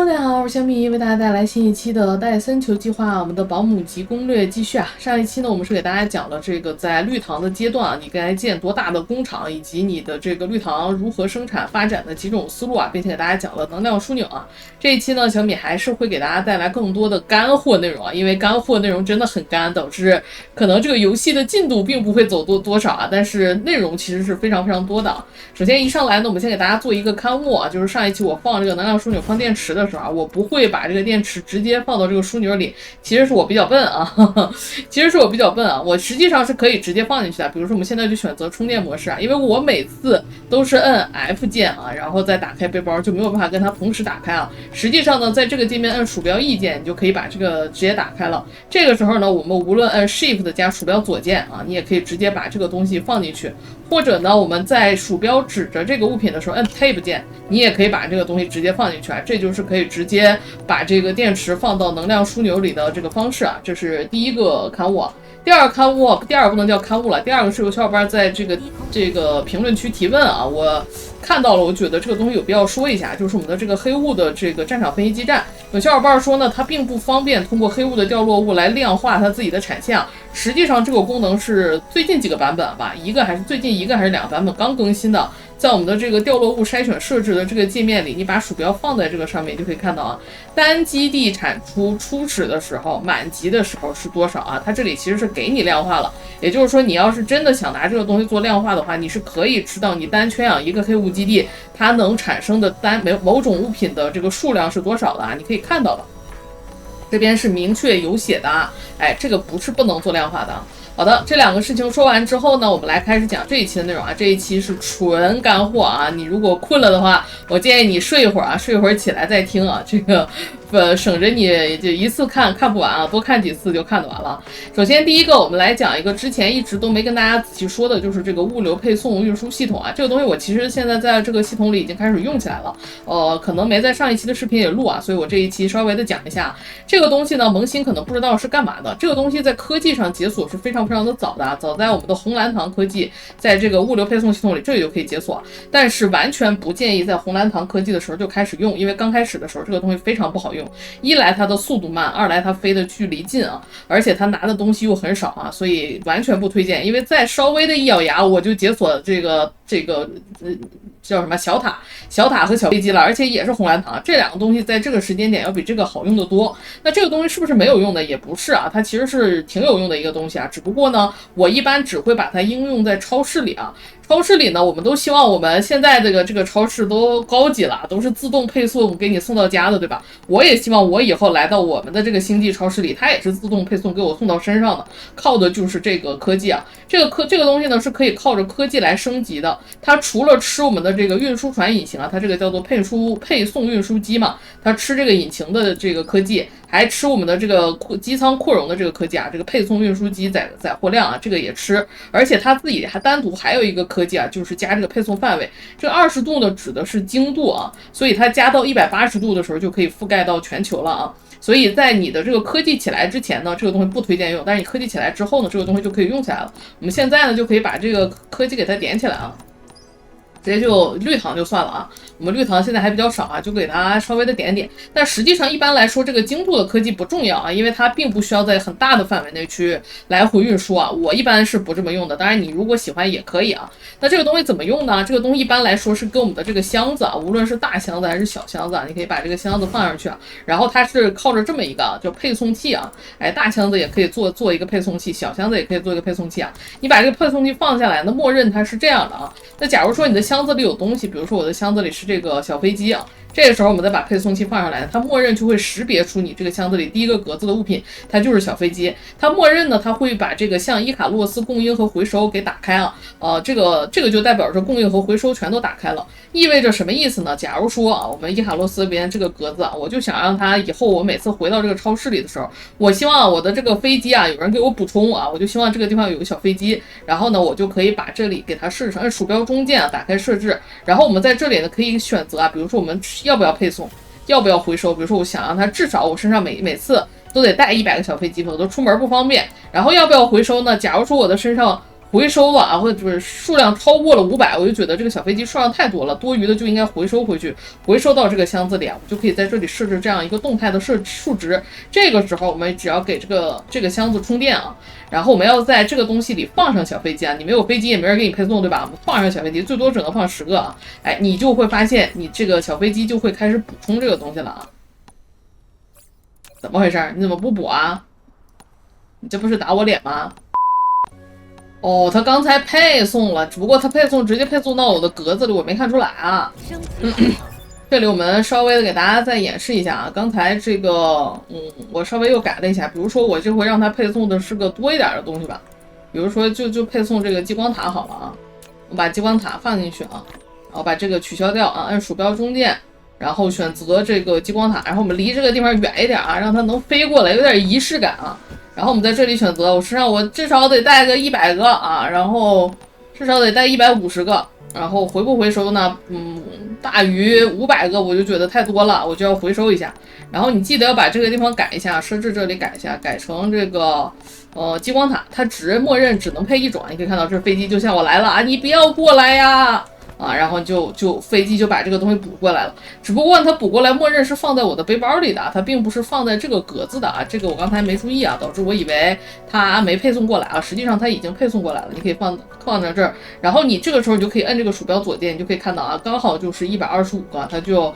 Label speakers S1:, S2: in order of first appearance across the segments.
S1: Hello，大家好，我是小米，为大家带来新一期的戴森球计划，我们的保姆级攻略继续啊。上一期呢，我们是给大家讲了这个在绿糖的阶段啊，你该建多大的工厂，以及你的这个绿糖如何生产发展的几种思路啊，并且给大家讲了能量枢纽啊。这一期呢，小米还是会给大家带来更多的干货内容啊，因为干货内容真的很干，导致可能这个游戏的进度并不会走多少啊，但是内容其实是非常非常多的。首先一上来呢，我们先给大家做一个刊物啊，就是上一期我放这个能量枢纽放电池的时候啊，我不会把这个电池直接放到这个枢纽里，其实是我比较笨啊，我实际上是可以直接放进去的。比如说我们现在就选择充电模式啊，因为我每次都是摁 F 键啊，然后再打开背包，就没有办法跟它同时打开啊。实际上呢，在这个界面摁鼠标 E 键，你就可以把这个直接打开了。这个时候呢，我们无论摁 Shift 加鼠标左键啊，你也可以直接把这个东西放进去。或者呢，我们在鼠标指着这个物品的时候摁 Tab 键，你也可以把这个东西直接放进去啊。这就是可以直接把这个电池放到能量枢纽里的这个方式啊。这是第一个刊物啊。第二个刊物，第二个不能叫刊物了，第二个是有小伙伴在这个评论区提问啊，我看到了，我觉得这个东西有必要说一下，就是我们的这个黑雾的这个战场分析基站，有小伙伴说呢，它并不方便通过黑雾的掉落物来量化它自己的产线啊。实际上这个功能是最近几个版本吧，最近一个还是两个版本刚更新的。在我们的这个掉落物筛选设置的这个界面里，你把鼠标放在这个上面，就可以看到啊，单基地产出初始的时候，满级的时候是多少啊？它这里其实是给你量化了，也就是说，你要是真的想拿这个东西做量化的话，你是可以知道你单圈养一个黑雾基地，它能产生的某种物品的这个数量是多少的啊？你可以看到的，这边是明确有写的啊，哎，这个不是不能做量化的。好的，这两个事情说完之后呢，我们来开始讲这一期的内容啊。这一期是纯干货啊，你如果困了的话，我建议你睡一会儿啊，睡一会儿起来再听啊，这个省着你就一次看不完啊，多看几次就看得完了。首先第一个，我们来讲一个之前一直都没跟大家仔细说的，就是这个物流配送运输系统啊。这个东西我其实现在在这个系统里已经开始用起来了，可能没在上一期的视频也录啊，所以我这一期稍微的讲一下这个东西呢。萌新可能不知道是干嘛的，这个东西在科技上解锁是非常非常的早的啊，早在我们的红蓝堂科技，在这个物流配送系统里这里就可以解锁，但是完全不建议在红蓝堂科技的时候就开始用，因为刚开始的时候这个东西非常不好用，一来它的速度慢，二来它飞的距离近啊，而且它拿的东西又很少啊，所以完全不推荐。因为再稍微的一咬牙，我就解锁这个叫什么小塔和小飞机了，而且也是红蓝堂，这两个东西在这个时间点要比这个好用的多。那这个东西是不是没有用的？也不是啊，它其实是挺有用的一个东西啊，只不过呢，我一般只会把它应用在超市里啊。超市里呢，我们都希望我们现在这个超市都高级了，都是自动配送给你送到家的，对吧？我也希望我以后来到我们的这个星际超市里，它也是自动配送给我送到身上的，靠的就是这个科技啊。这个东西呢是可以靠着科技来升级的。它除了吃我们的这个运输船引擎啊，它这个叫做配送运输机嘛，它吃这个引擎的这个科技，还吃我们的这个机舱扩容的这个科技啊，这个配送运输机载货量啊，这个也吃，而且它自己还单独还有一个科技啊，就是加这个配送范围。这20度呢指的是经度啊，所以它加到180度的时候就可以覆盖到全球了啊。所以在你的这个科技起来之前呢，这个东西不推荐用，但是你科技起来之后呢，这个东西就可以用起来了。我们现在呢就可以把这个科技给它点起来啊。直接就绿糖就算了啊，我们绿糖现在还比较少啊，就给它稍微的点点。但实际上一般来说，这个精度的科技不重要啊，因为它并不需要在很大的范围内去来回运输啊。我一般是不这么用的，当然你如果喜欢也可以啊。那这个东西怎么用呢？这个东西一般来说是跟我们的这个箱子啊，无论是大箱子还是小箱子啊，你可以把这个箱子放上去啊，然后它是靠着这么一个叫配送器啊，哎，大箱子也可以做一个配送器，小箱子也可以做一个配送器啊。你把这个配送器放下来，那默认它是这样的啊。那假如说你的箱子里有东西，比如说我的箱子里是这个小飞机啊，这个时候我们再把配送器放上来，它默认就会识别出你这个箱子里第一个格子的物品，它就是小飞机。它默认呢，它会把这个像伊卡洛斯供应和回收给打开啊，这个就代表着供应和回收全都打开了，意味着什么意思呢？假如说啊，我们伊卡洛斯边这个格子啊，我就想让它以后我每次回到这个超市里的时候，我希望我的这个飞机啊有人给我补充啊，我就希望这个地方有个小飞机，然后呢我就可以把这里给它设置成按鼠标中键啊打开设置，然后我们在这里呢可以选择啊，比如说我们要不要配送，要不要回收，比如说我想让它至少我身上每次都得带100个小飞机，否则出门不方便。然后要不要回收呢？假如说我的身上回收了啊，或者是数量超过了500，我就觉得这个小飞机数量太多了，多余的就应该回收回去，回收到这个箱子里啊，我就可以在这里设置这样一个动态的数值。这个时候我们只要给这个箱子充电啊，然后我们要在这个东西里放上小飞机啊，你没有飞机也没人给你配送，对吧？我们放上小飞机，最多只能放10个啊，哎，你就会发现你这个小飞机就会开始补充这个东西了啊。怎么回事？你怎么不补啊？你这不是打我脸吗？哦，他刚才配送了，只不过他直接配送到我的格子里，我没看出来啊。这里我们稍微的给大家再演示一下啊，刚才这个，我稍微又改了一下，比如说我这回让他配送的是个多一点的东西吧，比如说就配送这个激光塔好了啊，我把激光塔放进去啊，然后把这个取消掉啊，按鼠标中键，然后选择这个激光塔，然后我们离这个地方远一点啊，让它能飞过来，有点仪式感啊。然后我们在这里选择，我身上我至少得带个100个啊，然后至少得带150个，然后回不回收呢？大于500个我就觉得太多了，我就要回收一下。然后你记得要把这个地方改一下，设置这里改一下，改成这个激光塔，它默认只能配1种。你可以看到这飞机就向我来了啊，你不要过来呀！啊，然后就飞机就把这个东西补过来了，只不过它补过来默认是放在我的背包里的，它并不是放在这个格子的啊，这个我刚才没注意啊，导致我以为它没配送过来啊，实际上它已经配送过来了，你可以放在这儿，然后你这个时候你就可以摁这个鼠标左键，你就可以看到啊，刚好就是125个，它就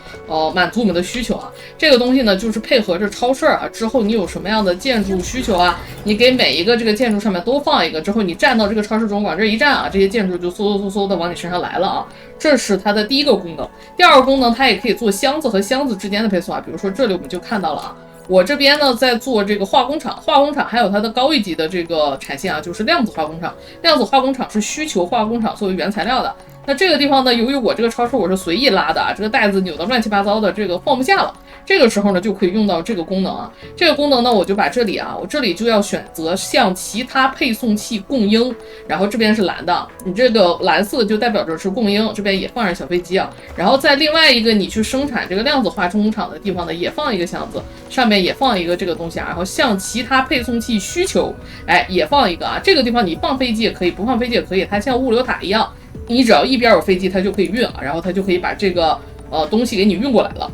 S1: 满足我们的需求啊。这个东西呢就是配合着超市啊，之后你有什么样的建筑需求啊，你给每一个这个建筑上面都放一个，之后你站到这个超市中往这一站啊，这些建筑就嗖的往你身上来了啊。这是它的第一个功能。第二个功能，它也可以做箱子和箱子之间的配送啊。比如说这里我们就看到了啊，我这边呢在做这个化工厂，化工厂还有它的高一级的这个产线啊，就是量子化工厂。量子化工厂是需求化工厂作为原材料的。那这个地方呢，由于我这个超市我是随意拉的啊，这个袋子扭得乱七八糟的，这个放不下了。这个时候呢，就可以用到这个功能啊。这个功能呢，我就把这里啊，我这里就要选择向其他配送器供应，然后这边是蓝的，你这个蓝色就代表着是供应，这边也放上小飞机啊。然后在另外一个你去生产这个量子化工厂的地方呢，也放一个箱子，上面也放一个这个东西啊。然后向其他配送器需求，哎，也放一个啊。这个地方你放飞机也可以，不放飞机也可以，它像物流塔一样，你只要一边有飞机，它就可以运啊，然后它就可以把这个东西给你运过来了。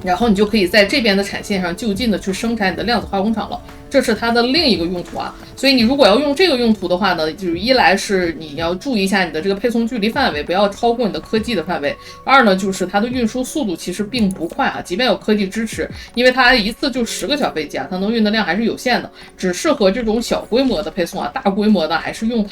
S1: 然后你就可以在这边的产线上就近的去生产你的量子化工厂了，这是它的另一个用途啊。所以你如果要用这个用途的话呢，就是一来是你要注意一下你的这个配送距离范围，不要超过你的科技的范围；二呢就是它的运输速度其实并不快啊，即便有科技支持，因为它一次就10个小飞机啊，它能运的量还是有限的，只适合这种小规模的配送啊，大规模的还是用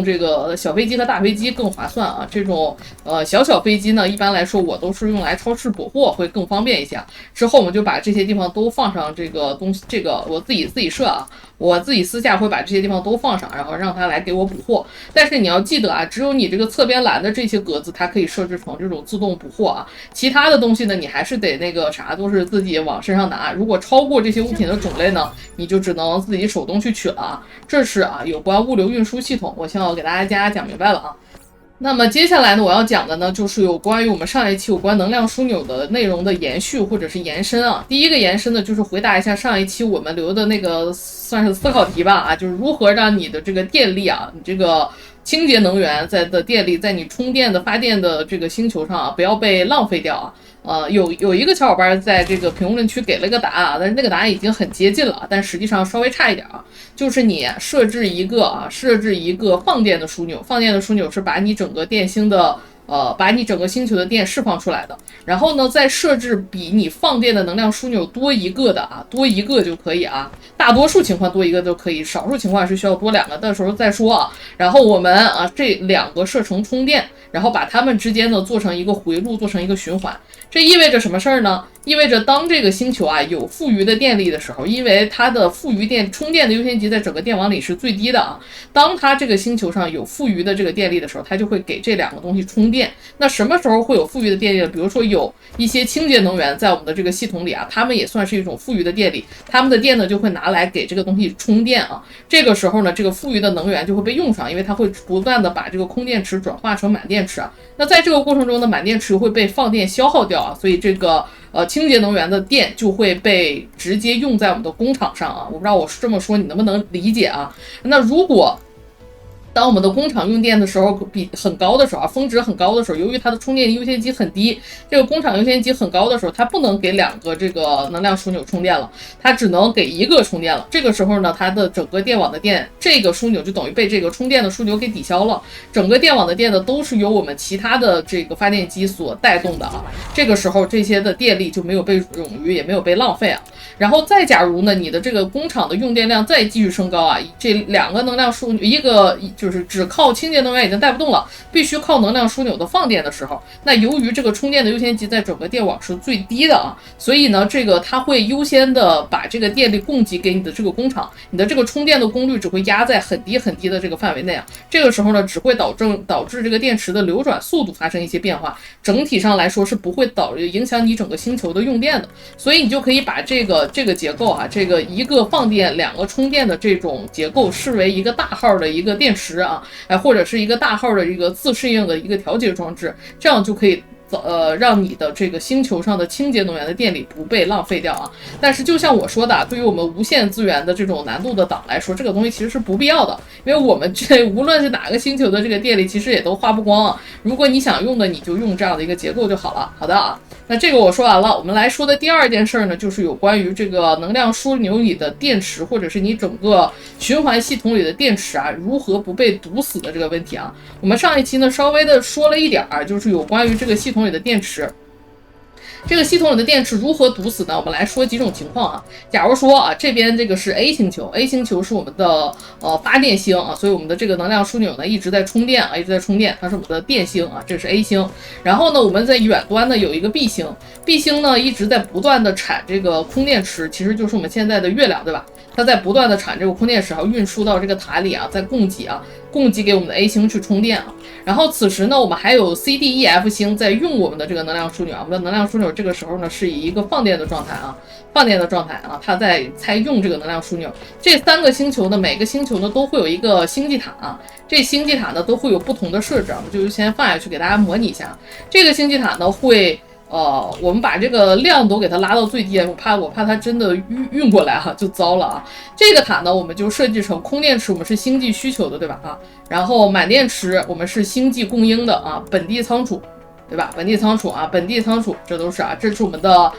S1: 这个小飞机和大飞机更划算啊。这种小飞机呢，一般来说我都是用来超市补货会更方便一些。之后我们就把这些地方都放上这个东西，这个我自己设啊，我自己私下会把这些地方都放上，然后让它来给我补货。但是你要记得啊，只有你这个侧边栏的这些格子，它可以设置成这种自动补货啊。其他的东西呢，你还是得那个啥，都是自己往身上拿。如果超过这些物品的种类呢，你就只能自己手动去取了啊。这是啊有关物流运输系统，我希望我给大家讲明白了啊。那么接下来呢，我要讲的呢，就是有关于我们上一期有关能量枢纽的内容的延续或者是延伸啊。第一个延伸呢，就是回答一下上一期我们留的那个算是思考题吧啊，就是如何让你的这个电力啊，你这个清洁能源的电力在你充电的发电的这个星球上啊，不要被浪费掉啊。有一个小伙伴在这个评论区给了一个答案啊，但是那个答案已经很接近了，但实际上稍微差一点啊。就是你设置一个放电的枢纽，放电的枢纽是把你整个电星的把你整个星球的电释放出来的，然后呢，再设置比你放电的能量枢纽多一个的啊，多一个就可以啊，大多数情况多一个就可以，少数情况是需要多2个，到时候再说啊。然后我们啊这2个设成充电，然后把它们之间呢做成一个回路，做成一个循环。这意味着什么事儿呢？意味着当这个星球啊有富余的电力的时候，因为它的富余电充电的优先级在整个电网里是最低的啊。当它这个星球上有富余的这个电力的时候，它就会给这2个东西充电。那什么时候会有富余的电力呢？比如说有一些清洁能源在我们的这个系统里啊，它们也算是一种富余的电力，它们的电呢就会拿来给这个东西充电啊。这个时候呢，这个富余的能源就会被用上，因为它会不断的把这个空电池转化成满电池啊。那在这个过程中呢，满电池会被放电消耗掉啊，所以这个清洁能源的电就会被直接用在我们的工厂上啊。我不知道我这么说你能不能理解啊？那如果当我们的工厂用电的时候比很高的时候啊，峰值很高的时候，由于它的充电优先级很低，这个工厂优先级很高的时候，它不能给2个这个能量枢纽充电了，它只能给1个充电了。这个时候呢，它的整个电网的电，这个枢纽就等于被这个充电的枢纽给抵消了，整个电网的电呢都是由我们其他的这个发电机所带动的啊。这个时候这些的电力就没有被冗余，也没有被浪费啊。然后再假如呢，你的这个工厂的用电量再继续升高啊，这2个能量枢纽，一个就是只靠清洁能源已经带不动了，必须靠能量枢纽的放电的时候，那由于这个充电的优先级在整个电网是最低的啊，所以呢，这个它会优先的把这个电力供给给你的这个工厂，你的这个充电的功率只会压在很低很低的这个范围内啊，这个时候呢，只会导致这个电池的流转速度发生一些变化，整体上来说是不会影响你整个星球的用电的，所以你就可以把这个结构啊，这个1个放电2个充电的这种结构视为一个大号的一个电池啊，或者是一个大号的一个自适应的一个调节装置，这样就可以让你的这个星球上的清洁能源的电力不被浪费掉啊。但是就像我说的，对于我们无限资源的这种难度的党来说，这个东西其实是不必要的，因为我们无论是哪个星球的这个电力其实也都花不光啊。如果你想用的，你就用这样的一个结构就好了。好的啊，那这个我说完了，我们来说的第2件事呢，就是有关于这个能量枢纽里的电池，或者是你整个循环系统里的电池啊，如何不被堵死的这个问题啊。我们上一期呢稍微的说了一点就是有关于这个系统里的电池。这个系统里的电池如何堵死呢？我们来说几种情况啊。假如说啊，这边这个是 A 星球 ，A 星球是我们的发电星啊，所以我们的这个能量枢纽呢一直在充电啊，一直在充电，它是我们的电星啊，这是 A 星。然后呢，我们在远端呢有一个 B 星，B 星呢一直在不断的产这个空电池，其实就是我们现在的月亮，对吧？它在不断的产这个空电池，然后运输到这个塔里啊，再供给给我们的 A 星去充电啊。然后此时呢，我们还有 C、D、E、F 星在用我们的这个能量枢纽啊。我们的能量枢纽这个时候呢是以一个放电的状态啊，它在用这个能量枢纽。这3个星球呢，每个星球呢都会有一个星际塔啊。这星际塔呢都会有不同的设置啊，我就先放下去给大家模拟一下。这个星际塔呢会。我们把这个量都给它拉到最低，我怕它真的运过来就糟了啊。这个塔呢，我们就设计成空电池，我们是星际需求的，对吧啊？然后满电池我们是星际供应的啊，本地仓储。对吧？本地仓储，这都是这是我们的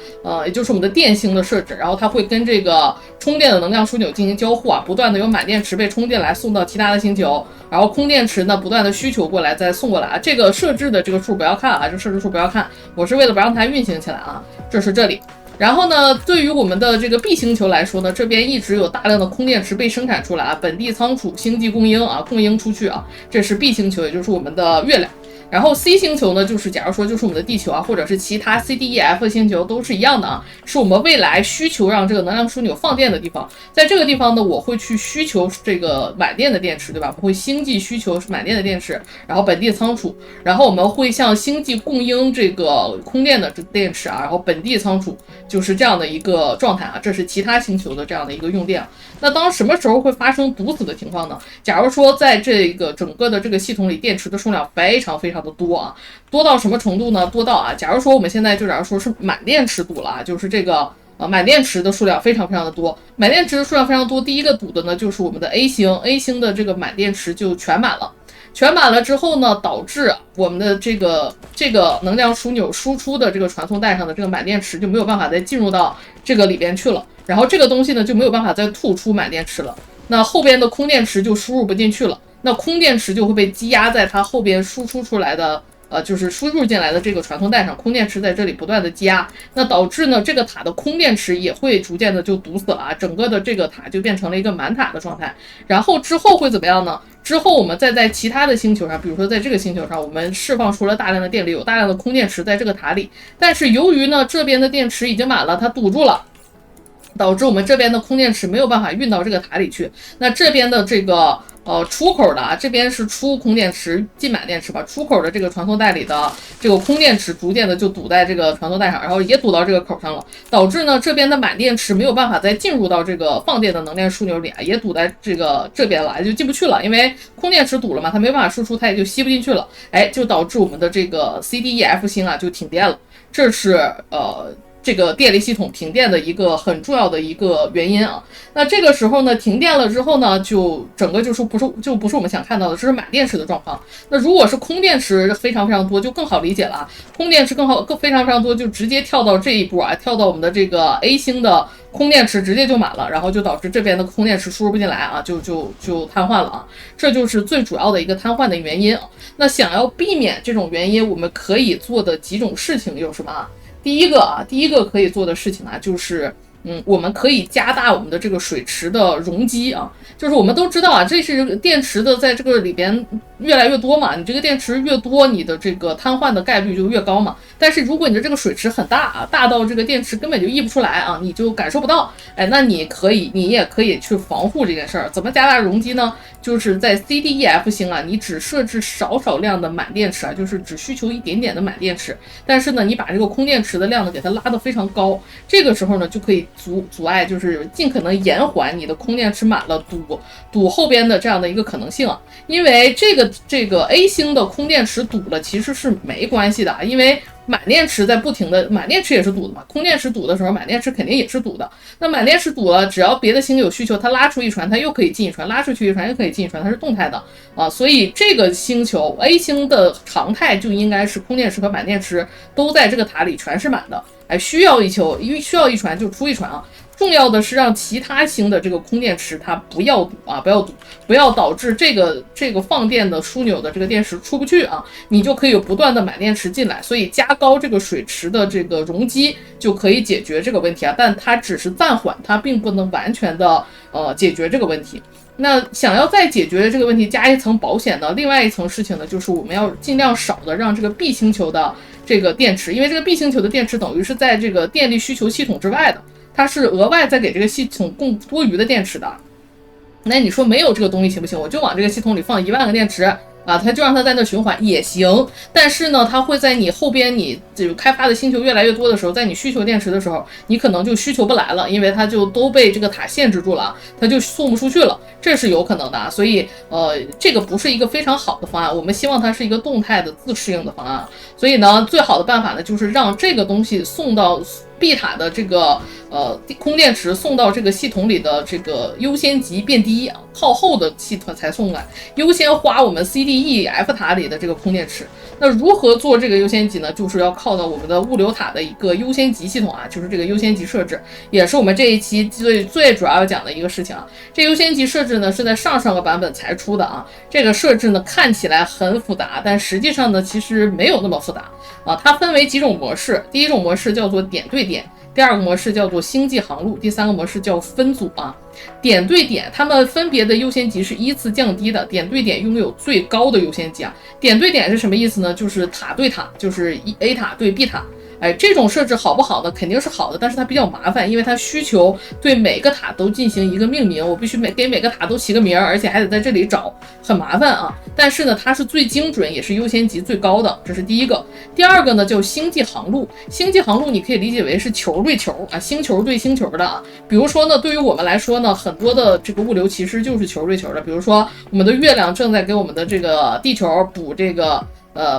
S1: 也就是我们的电星的设置，然后它会跟这个充电的能量枢纽进行交互不断的有满电池被充电来送到其他的星球，然后空电池呢不断的需求过来再送过来这个设置的这个数不要看这设置数不要看，我是为了不让它运行起来这是这里。然后呢，对于我们的这个 B 星球来说呢，这边一直有大量的空电池被生产出来本地仓储、星际供应供应出去这是 B 星球，也就是我们的月亮。然后 C 星球呢，就是假如说就是我们的地球或者是其他 C、D、E、F 星球都是一样的是我们未来需求让这个能量枢纽放电的地方。在这个地方呢，我会去需求这个满电的电池，对吧？我会星际需求满电的电池，然后本地仓储，然后我们会向星际供应这个空电的电池然后本地仓储，就是这样的一个状态这是其他星球的这样的一个用电。那当什么时候会发生堵死的情况呢？假如说在这个整个的这个系统里，电池的数量非常非常的多多到什么程度呢？多到假如说我们现在假如说是满电池堵了就是这个满电池的数量非常非常的多，满电池的数量非常多，第一个堵的呢就是我们的 A 星的这个满电池就全满了之后呢，导致我们的这个能量枢纽输出的这个传送带上的这个满电池就没有办法再进入到这个里边去了，然后这个东西呢就没有办法再吐出满电池了，那后边的空电池就输入不进去了，那空电池就会被积压在它后边输出出来的就是输入进来的这个传送带上，空电池在这里不断的积压，那导致呢这个塔的空电池也会逐渐的就堵死了整个的这个塔就变成了一个满塔的状态。然后之后会怎么样呢？之后我们再在其他的星球上，比如说在这个星球上，我们释放出了大量的电力，有大量的空电池在这个塔里，但是由于呢这边的电池已经满了，它堵住了，导致我们这边的空电池没有办法运到这个塔里去，那这边的这个出口的这边是出空电池进满电池吧，出口的这个传送带里的这个空电池逐渐的就堵在这个传送带上，然后也堵到这个口上了，导致呢这边的满电池没有办法再进入到这个放电的能量枢纽里也堵在这边了，就进不去了，因为空电池堵了嘛，它没办法输出，它也就吸不进去了，就导致我们的这个 C、D、E、F 星就停电了。这是这个电力系统停电的一个很重要的一个原因啊。那这个时候呢，停电了之后呢，就整个不是我们想看到的，这是满电池的状况。那如果是空电池非常非常多，就更好理解了啊。空电池非常非常多，就直接跳到这一步啊，跳到我们的这个 A 星的空电池直接就满了，然后就导致这边的空电池输入不进来啊，就瘫痪了啊。这就是最主要的一个瘫痪的原因啊。那想要避免这种原因，我们可以做的几种事情有什么啊？第一个可以做的事情啊，就是我们可以加大我们的这个水池的容积啊。就是我们都知道啊，这是电池的在这个里边越来越多嘛，你这个电池越多，你的这个瘫痪的概率就越高嘛。但是如果你的这个水池很大啊，大到这个电池根本就溢不出来啊，你就感受不到，那你也可以去防护这件事儿。怎么加大容积呢？就是在 C、D、E、F 星啊，你只设置少量的满电池啊，就是只需求一点点的满电池，但是呢，你把这个空电池的量呢给它拉得非常高，这个时候呢就可以阻碍，就是尽可能延缓你的空电池满了堵后边的这样的一个可能性啊。因为这个 A 星的空电池堵了其实是没关系的啊，因为满电池在不停的，满电池也是堵的嘛，空电池堵的时候，满电池肯定也是堵的。那满电池堵了，只要别的星有需求，它拉出一船，它又可以进一船，拉出去一船又可以进一船，它是动态的啊。所以这个星球 A 星的常态就应该是空电池和满电池都在这个塔里全是满的。需要一船就出一船啊。重要的是让其他星的这个空电池它不要堵啊，不要导致这个放电的枢纽的这个电池出不去啊，你就可以有不断的满电池进来，所以加高这个水池的这个容积就可以解决这个问题啊，但它只是暂缓，它并不能完全的解决这个问题。那想要再解决这个问题加一层保险的另外一层事情呢，就是我们要尽量少的让这个 B 星球的这个电池，因为这个 B 星球的电池等于是在这个电力需求系统之外的，它是额外再给这个系统供多余的电池的。那你说没有这个东西行不行？我就往这个系统里放1万个电池啊，它就让它在那循环也行。但是呢，它会在你后边你这个开发的星球越来越多的时候，在你需求电池的时候，你可能就需求不来了，因为它就都被这个塔限制住了，它就送不出去了，这是有可能的。所以这个不是一个非常好的方案，我们希望它是一个动态的自适应的方案。所以呢，最好的办法呢，就是让这个东西送到B 塔的这个空电池送到这个系统里的这个优先级变低啊，靠后的系统才送来，优先花我们 C、D、E、F 塔里的这个空电池。那如何做这个优先级呢？就是要靠到我们的物流塔的一个优先级系统啊，就是这个优先级设置，也是我们这一期最主要要讲的一个事情啊。这优先级设置呢是在上个版本才出的啊，这个设置呢看起来很复杂，但实际上呢其实没有那么复杂啊。它分为几种模式，第一种模式叫做点对点，第二个模式叫做星际航路，第三个模式叫分组啊。点对点它们分别的优先级是依次降低的，点对点拥有最高的优先级啊。点对点是什么意思呢？就是塔对塔，就是 A 塔对 B 塔。这种设置好不好呢？肯定是好的，但是它比较麻烦，因为它需求对每个塔都进行一个命名，我必须给每个塔都起个名，而且还得在这里找，很麻烦啊。但是呢，它是最精准，也是优先级最高的，这是第一个。第二个呢，叫星际航路。星际航路你可以理解为是球对球啊，星球对星球的啊。比如说呢，对于我们来说呢，很多的这个物流其实就是球对球的。比如说，我们的月亮正在给我们的这个地球补这个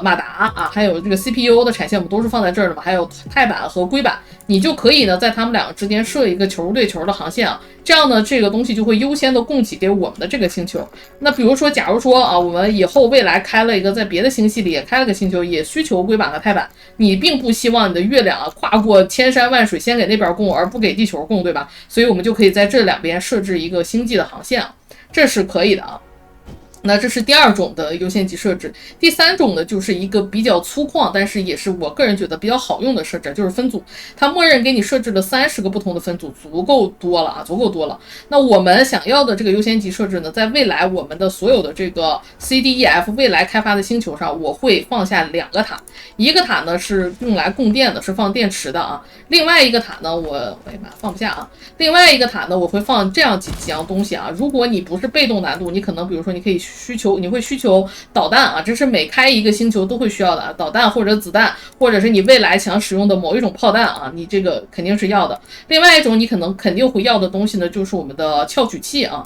S1: 马达啊，还有这个 CPU 的产线，我们都是放在这儿的嘛，还有钛板和硅板，你就可以呢在它们两个之间设一个球对球的航线啊，这样呢这个东西就会优先的供给给我们的这个星球。那比如说，假如说啊，我们以后未来开了一个在别的星系里也开了个星球，也需求硅板和钛板，你并不希望你的月亮啊跨过千山万水先给那边供，而不给地球供，对吧？所以我们就可以在这两边设置一个星际的航线啊，这是可以的啊。那这是第二种的优先级设置。第三种呢，就是一个比较粗犷，但是也是我个人觉得比较好用的设置，就是分组。它默认给你设置了30个不同的分组，足够多了啊，足够多了。那我们想要的这个优先级设置呢，在未来我们的所有的这个 C、D、E、F 未来开发的星球上，我会放下2个塔，一个塔呢是用来供电的，是放电池的啊。另外一个塔呢，我放不下啊。另外一个塔呢，我会放这样几样东西啊。如果你不是被动难度，你可能比如说你会需求导弹啊，这是每开一个星球都会需要的啊，导弹或者子弹，或者是你未来想使用的某一种炮弹啊，你这个肯定是要的。另外一种你肯定会要的东西呢，就是我们的撬取器啊。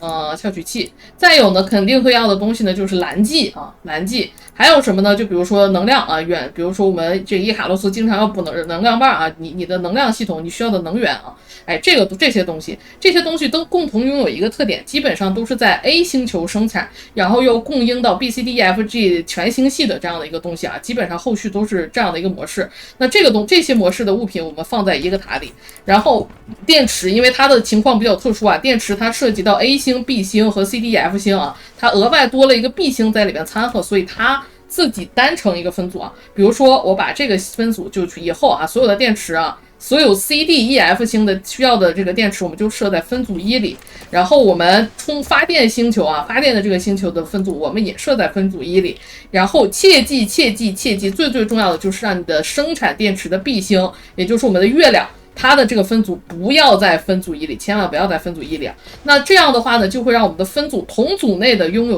S1: 萃取器。再有呢，肯定会要的东西呢就是蓝剂啊，蓝剂。还有什么呢？就比如说能量啊，比如说我们这伊卡洛斯经常要补能量棒啊，你的能量系统你需要的能源啊，这些东西都共同拥有一个特点，基本上都是在 A 星球生产，然后又供应到 B、C、D、E、F、G 全星系的这样的一个东西啊，基本上后续都是这样的一个模式。那这些模式的物品我们放在一个塔里，然后电池因为它的情况比较特殊啊，电池它涉及到 A 星、B 星和 C、D、E、F 星啊，它额外多了一个 B 星在里面掺和，所以它自己单成一个分组啊。比如说我把这个分组就以后啊，所有的电池啊，所有 C、D、E、F 星的需要的这个电池，我们就设在分组1里。然后我们发电星球啊，发电的这个星球的分组，我们也设在分组1里。然后切记，最重要的就是让你的生产电池的 B 星，也就是我们的月亮，它的这个分组不要在分组1里，千万不要在分组1里啊。那这样的话呢，就会让我们的分组同组内的拥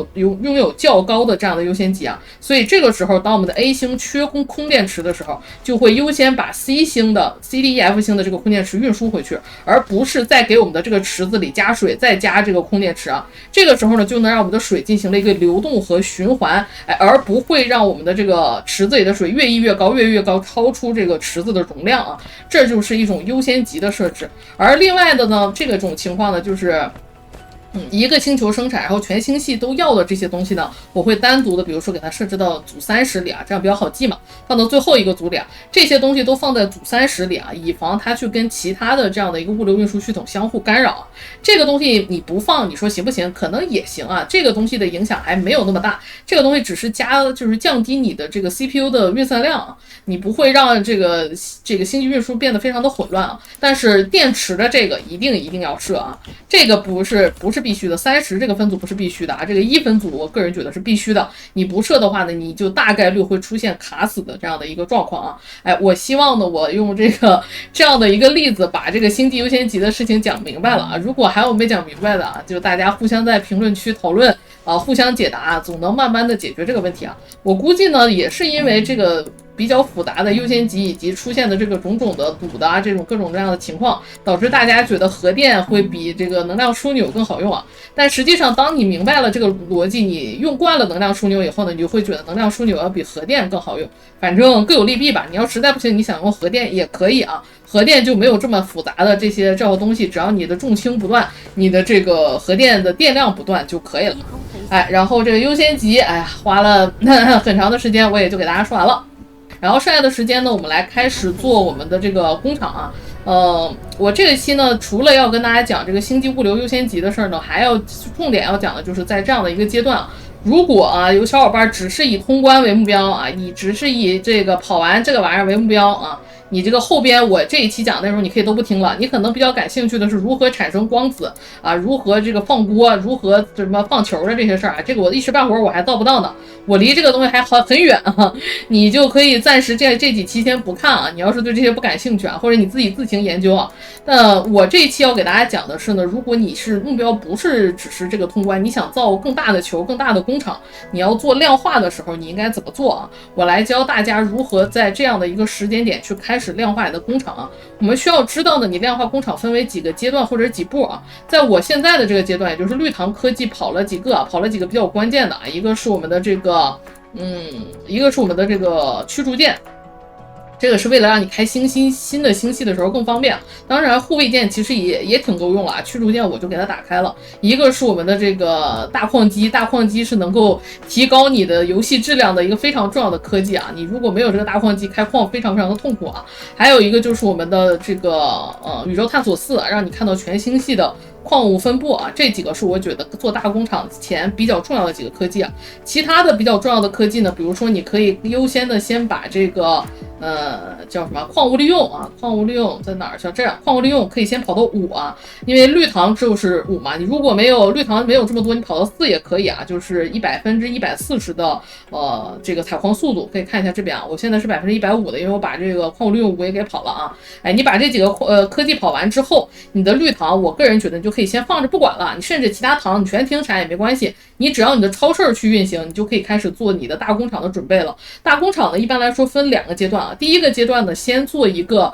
S1: 有较高的这样的优先级啊。所以这个时候，当我们的 A 星缺空电池的时候，就会优先把 C 星的 C、D、E、F 星的这个空电池运输回去，而不是再给我们的这个池子里加水，再加这个空电池啊。这个时候呢，就能让我们的水进行了一个流动和循环，而不会让我们的这个池子里的水越溢越高，越高，超出这个池子的容量啊。这就是一种优先级的设置。而另外的呢，这种情况呢，就是一个星球生产，然后全星系都要的这些东西呢，我会单独的，比如说给它设置到组30里啊，这样比较好记嘛，放到最后一个组里啊，这些东西都放在组30里啊，以防它去跟其他的这样的一个物流运输系统相互干扰。这个东西你不放，你说行不行？可能也行啊，这个东西的影响还没有那么大，这个东西只是就是降低你的这个 CPU 的运算量啊，你不会让这个星际运输变得非常的混乱啊。但是电池的这个一定要设啊，这个不是必须的，30这个分组不是必须的啊，这个1分组我个人觉得是必须的，你不设的话呢，你就大概率会出现卡死的这样的一个状况啊。我希望呢，我用这样的一个例子把这个星际优先级的事情讲明白了啊。如果还有没讲明白的啊，就大家互相在评论区讨论啊，互相解答，总能慢慢的解决这个问题啊。我估计呢，也是因为这个比较复杂的优先级以及出现的这个种种的堵的这种各种各样的情况，导致大家觉得核电会比这个能量枢纽更好用啊。但实际上，当你明白了这个逻辑，你用惯了能量枢纽以后呢，你就会觉得能量枢纽要比核电更好用。反正各有利弊吧。你要实在不行，你想用核电也可以啊。核电就没有这么复杂的这些东西，只要你的重氢不断，你的这个核电的电量不断就可以了。然后这个优先级，花了很长的时间，我也就给大家说完了。然后剩下的时间呢，我们来开始做我们的这个工厂啊。我这一期呢，除了要跟大家讲这个星际物流优先级的事儿呢，还要重点要讲的就是在这样的一个阶段如果有小伙伴只是以通关为目标啊，你只是以这个跑完这个玩意儿为目标啊，你这个后边我这一期讲的内容你可以都不听了，你可能比较感兴趣的是如何产生光子啊，如何这个放锅，如何什么放球的这些事儿啊，这个我一时半会儿我还造不到呢，我离这个东西还很远啊，你就可以暂时这几期先不看啊，你要是对这些不感兴趣啊，或者你自己自行研究啊。那我这一期要给大家讲的是呢，如果你是目标不是只是这个通关，你想造更大的球，更大的工厂，你要做量化的时候你应该怎么做啊？我来教大家如何在这样的一个时间点去开始量化你的工厂啊。我们需要知道呢，你量化工厂分为几个阶段或者几步啊。在我现在的这个阶段，也就是绿唐科技跑了几个比较关键的啊，一个是我们的这个驱逐舰。这个是为了让你开新的星系的时候更方便，当然护卫舰其实也挺够用了啊，驱逐舰我就给它打开了。一个是我们的这个大矿机是能够提高你的游戏质量的一个非常重要的科技啊，你如果没有这个大矿机开矿非常非常的痛苦啊。还有一个就是我们的这个宇宙探索4，让你看到全星系的矿物分布啊，这几个是我觉得做大工厂前比较重要的几个科技啊。其他的比较重要的科技呢，比如说你可以优先的先把这个叫什么矿物利用啊，矿物利用在哪儿？像这样，矿物利用可以先跑到5啊，因为绿糖就是5嘛，你如果绿糖没有这么多，你跑到4也可以啊，就是140%的这个采矿速度，可以看一下这边啊，我现在是150%的，因为我把这个矿物利用5也给跑了啊。你把这几个科技跑完之后，你的绿糖，我个人觉得你就可以先放着不管了，你甚至其他糖你全停产也没关系，你只要你的超市去运行，你就可以开始做你的大工厂的准备了。大工厂呢，一般来说分2个阶段啊。第一个阶段呢，先做一个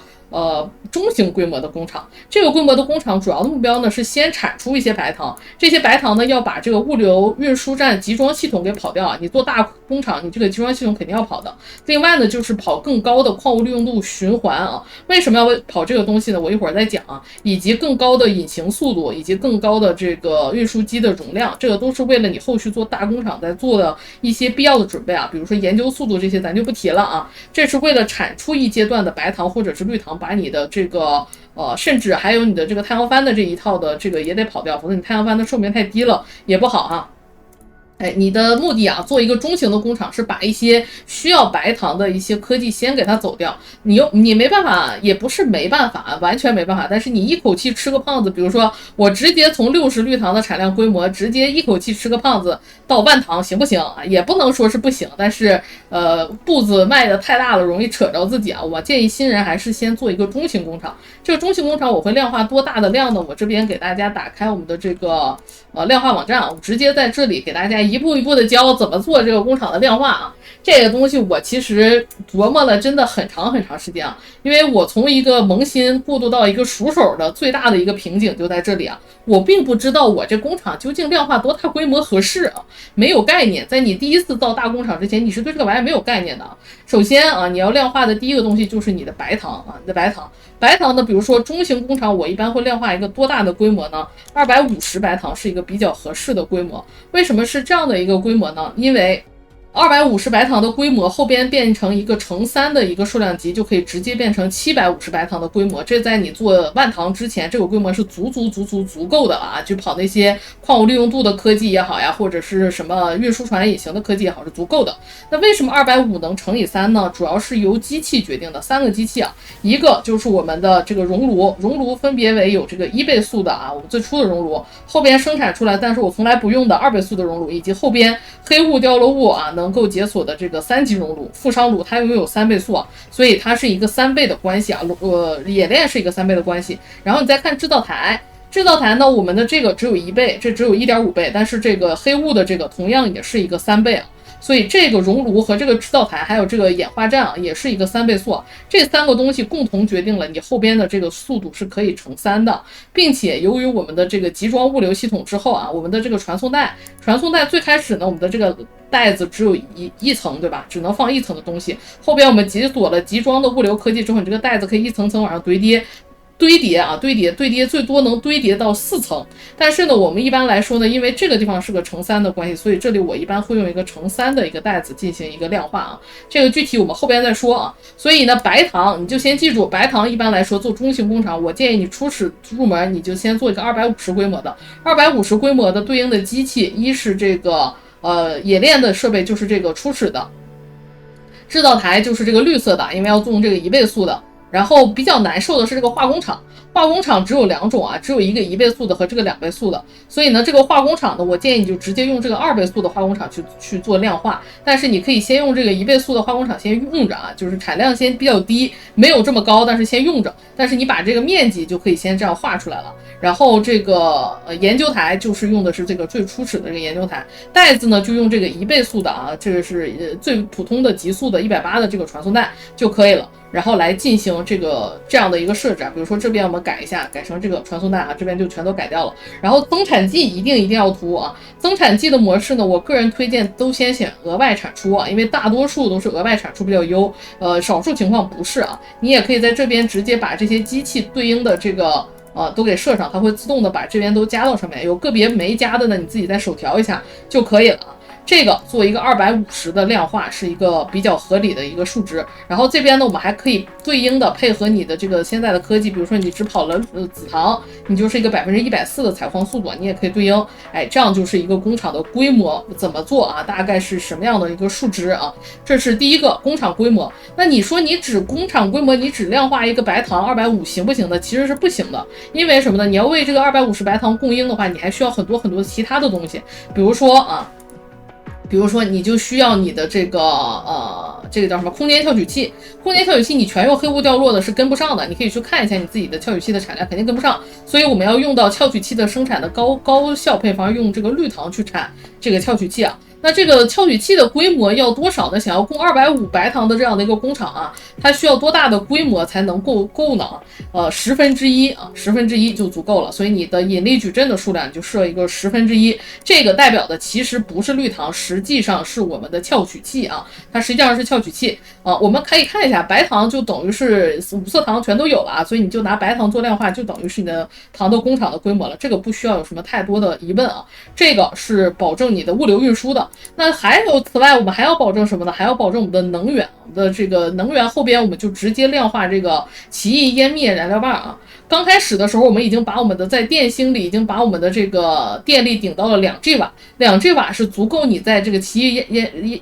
S1: 中型规模的工厂。这个规模的工厂主要的目标呢是先产出一些白糖，这些白糖呢要把这个物流运输站集装系统给跑掉啊。你做大工厂，你这个集装系统肯定要跑的。另外呢就是跑更高的矿物利用度循环啊。为什么要跑这个东西呢？我一会儿再讲啊。以及更高的引擎速度，以及更高的这个运输机的容量，这个都是为了你后续做大工厂在做的一些必要的准备啊。比如说研究速度这些咱就不提了啊。这是为了产出一阶段的白糖或者是绿糖，把你的这个甚至还有你的这个太阳帆的这一套的这个也得跑掉，否则你太阳帆的寿命太低了也不好啊。你的目的啊，做一个中型的工厂是把一些需要白糖的一些科技先给它走掉。你没办法，也不是没办法，完全没办法。但是你一口气吃个胖子，比如说我直接从60绿糖的产量规模，直接一口气吃个胖子到万糖，行不行啊？也不能说是不行，但是步子迈的太大了，容易扯着自己啊。我建议新人还是先做一个中型工厂。这个中型工厂我会量化多大的量呢？我这边给大家打开我们的这个量化网站啊，我直接在这里给大家一步一步的教怎么做这个工厂的量化啊。这个东西我其实琢磨了真的很长很长时间啊，因为我从一个萌新过渡到一个熟手的最大的一个瓶颈就在这里啊。我并不知道我这工厂究竟量化多大规模合适啊，没有概念。在你第一次造大工厂之前，你是对这个玩意没有概念的啊。首先啊，你要量化的第一个东西就是你的白糖啊，你的白糖。白糖呢，比如说中型工厂，我一般会量化一个多大的规模呢？250白糖是一个比较合适的规模。为什么是这样的一个规模呢？因为250白糖的规模后边变成一个乘3的一个数量级，就可以直接变成750白糖的规模。这在你做万糖之前，这个规模是足够的了啊！就跑那些矿物利用度的科技也好呀，或者是什么运输船引擎的科技也好，是足够的。那为什么250能乘以3呢？主要是由机器决定的，3个机器啊，一个就是我们的这个熔炉，熔炉分别为有这个1倍速的啊，我们最初的熔炉，后边生产出来但是我从来不用的2倍速的熔炉，以及后边黑雾掉落物啊能够解锁的这个3级熔炉，富商炉它拥有3倍速啊，所以它是一个3倍的关系啊，冶炼是一个3倍的关系。然后你再看制造台。制造台呢，我们的这个只有1倍，这只有 1.5 倍，但是这个黑雾的这个同样也是一个3倍啊。所以这个熔炉和这个制造台还有这个演化站啊，也是一个3倍速啊。这3个东西共同决定了你后边的这个速度是可以乘3的，并且由于我们的这个集装物流系统之后啊，我们的这个传送带最开始呢，我们的这个袋子只有一层，对吧？只能放一层的东西。后边我们解锁了集装的物流科技之后，你这个袋子可以一层层往上堆叠，最多能堆叠到4层。但是呢，我们一般来说呢，因为这个地方是个乘3的关系，所以这里我一般会用一个乘3的一个袋子进行一个量化啊。这个具体我们后边再说啊。所以呢，白糖你就先记住，白糖一般来说做中型工厂，我建议你初始入门你就先做一个250规模的，250规模的对应的机器，一是这个冶炼的设备，就是这个初始的。制造台就是这个绿色的，因为要用这个1倍速的。然后比较难受的是这个化工厂，化工厂只有2种啊，只有一个1倍速的和这个2倍速的。所以呢，这个化工厂呢，我建议你就直接用这个2倍速的化工厂去做量化。但是你可以先用这个1倍速的化工厂先用着啊，就是产量先比较低，没有这么高，但是先用着。但是你把这个面积就可以先这样画出来了。然后这个研究台就是用的是这个最初始的这个研究台，袋子呢就用这个1倍速的啊，这个是最普通的极速的180的这个传送带就可以了。然后来进行这样的一个设置啊，比如说这边我们改一下，改成这个传送带啊，这边就全都改掉了。然后增产剂一定要涂啊，增产剂的模式呢，我个人推荐都先选额外产出啊，因为大多数都是额外产出比较优，少数情况不是啊。你也可以在这边直接把这些机器对应的这个都给设上，它会自动的把这边都加到上面，有个别没加的呢，你自己再手调一下就可以了。这个做一个250的量化是一个比较合理的一个数值。然后这边呢，我们还可以对应的配合你的这个现在的科技，比如说你只跑了紫糖，你就是一个140%的采矿速度，你也可以对应，这样就是一个工厂的规模怎么做啊？大概是什么样的一个数值啊？这是第一个工厂规模。那你说你只工厂规模，你只量化一个白糖250行不行的？其实是不行的，因为什么呢？你要为这个250白糖供应的话，你还需要很多其他的东西，比如说你就需要你的这个叫什么空间跳取器，空间跳取器你全用黑雾掉落的是跟不上的，你可以去看一下你自己的跳取器的产量，肯定跟不上。所以我们要用到跳取器的生产的高效配方，用这个绿糖去产这个跳取器啊。那这个撬取器的规模要多少呢？想要供250白糖的这样的一个工厂啊，它需要多大的规模才能够呢？1/10啊，1/10就足够了。所以你的引力矩阵的数量你就设一个1/10，这个代表的其实不是绿糖，实际上是我们的撬取器啊，它实际上是撬取器啊。我们可以看一下，白糖就等于是五色糖全都有了啊，所以你就拿白糖做量化，就等于是你的糖的工厂的规模了，这个不需要有什么太多的疑问啊。这个是保证你的物流运输的。那还有此外，我们还要保证什么呢？还要保证我们的能源的这个能源后边我们就直接量化这个奇异湮灭燃料棒啊。刚开始的时候，我们已经把我们的在电芯里已经把我们的这个电力顶到了2G 瓦，2G 瓦是足够你在这个奇异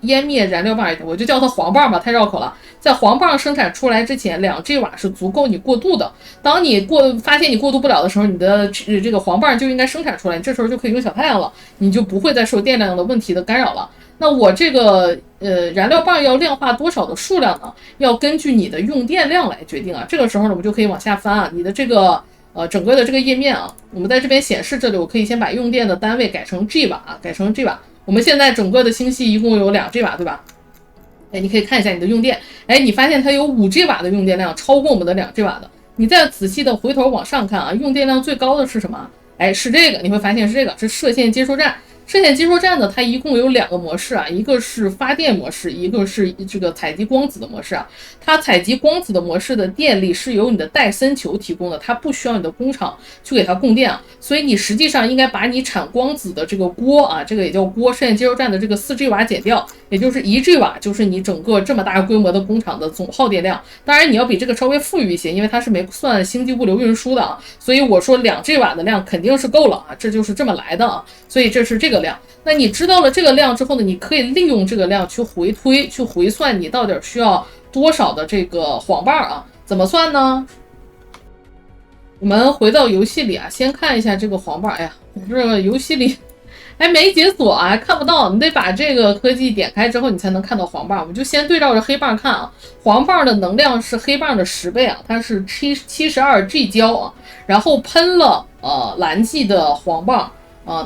S1: 湮灭燃料棒，我就叫它黄棒吧，太绕口了。在黄棒生产出来之前，2G 瓦是足够你过渡的。当你发现你过渡不了的时候，你的这个黄棒就应该生产出来，你这时候就可以用小太阳了，你就不会再受电量的问题的干扰了。那我这个燃料棒要量化多少的数量呢？要根据你的用电量来决定啊。这个时候呢，我们就可以往下翻啊，你的这个整个的这个页面啊，我们在这边显示这里，我可以先把用电的单位改成 G 瓦啊，改成 G 瓦。我们现在整个的星系一共有2G 瓦，对吧？你可以看一下你的用电，你发现它有5G 瓦的用电量，超过我们的2G 瓦的。你再仔细的回头往上看啊，用电量最高的是什么？是这个，你会发现是这个，是射线接收站。射线接收站呢，它一共有2个模式啊，一个是发电模式，一个是这个采集光子的模式啊。它采集光子的模式的电力是由你的戴森球提供的，它不需要你的工厂去给它供电啊。所以你实际上应该把你产光子的这个锅啊，这个也叫锅，射线接收站的这个4G 瓦减掉，也就是1G 瓦，就是你整个这么大规模的工厂的总耗电量。当然你要比这个稍微富裕一些，因为它是没算星际物流运输的啊。所以我说2G 瓦的量肯定是够了啊，这就是这么来的啊。所以这是这个量。那你知道了这个量之后呢，你可以利用这个量去回推，去回算你到底需要多少的这个黄棒啊？怎么算呢？我们回到游戏里啊，先看一下这个黄棒。我这个游戏里没解锁啊，看不到，你得把这个科技点开之后，你才能看到黄棒。我们就先对照着黑棒看啊，黄棒的能量是黑棒的10倍啊，它是72G 焦啊，然后喷了蓝 G 的黄棒。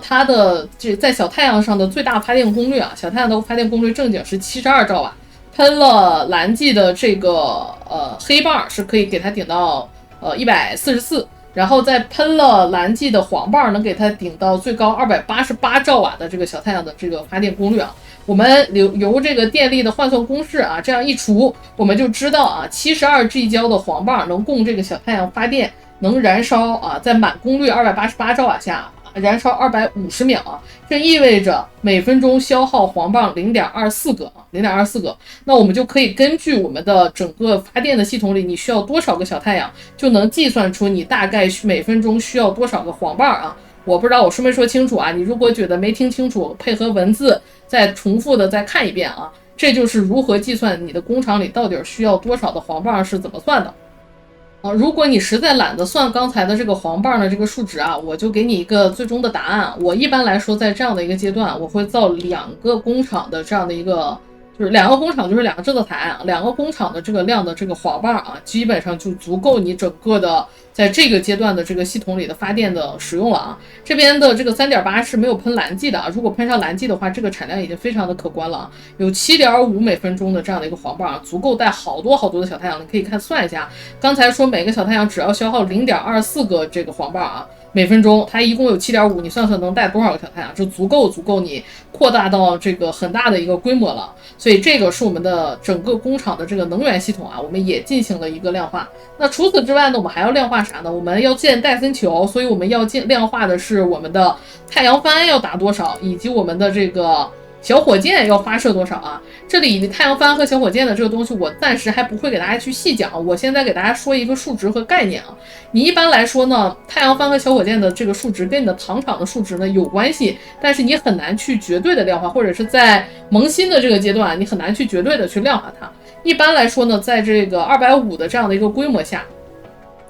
S1: 它的在小太阳上的最大发电功率啊，小太阳的发电功率正经是72兆瓦，喷了蓝 G 的这个黑棒是可以给它顶到144，然后再喷了蓝 G 的黄棒能给它顶到最高288兆瓦的这个小太阳的这个发电功率啊。我们由这个电力的换算公式啊，这样一除，我们就知道啊，72G 焦的黄棒能供这个小太阳发电，能燃烧啊，在满功率288兆瓦下。燃烧250秒啊，这意味着每分钟消耗黄棒0.24个，0.24个。那我们就可以根据我们的整个发电的系统里，你需要多少个小太阳，就能计算出你大概每分钟需要多少个黄棒啊。我不知道我说没说清楚啊，你如果觉得没听清楚，配合文字再重复的再看一遍啊。这就是如何计算你的工厂里到底需要多少的黄棒是怎么算的。如果你实在懒得算刚才的这个黄棒的这个数值啊，我就给你一个最终的答案。我一般来说在这样的一个阶段，我会造2个工厂的这样的一个，就是2个工厂就是2个制作台啊，2个工厂的这个量的这个黄棒啊，基本上就足够你整个的在这个阶段的这个系统里的发电的使用了啊。这边的这个 3.8 是没有喷蓝 G 的啊，如果喷上蓝 G 的话，这个产量已经非常的可观了啊，有 7.5 每分钟的这样的一个黄棒啊，足够带好多好多的小太阳。你可以看算一下，刚才说每个小太阳只要消耗 0.24 个这个黄棒啊，每分钟，它一共有 7.5， 你算算能带多少个小太阳，就足够你扩大到这个很大的一个规模了。所以这个是我们的整个工厂的这个能源系统啊，我们也进行了一个量化。那除此之外呢，我们还要量化啥呢？我们要建戴森球，所以我们要量化的是我们的太阳帆要打多少，以及我们的这个小火箭要发射多少啊？这里太阳帆和小火箭的这个东西，我暂时还不会给大家去细讲。我现在给大家说一个数值和概念啊。你一般来说呢，太阳帆和小火箭的这个数值跟你的糖厂的数值呢有关系，但是你很难去绝对的量化，或者是在萌新的这个阶段，你很难去绝对的去量化它。一般来说呢，在这个250的这样的一个规模下，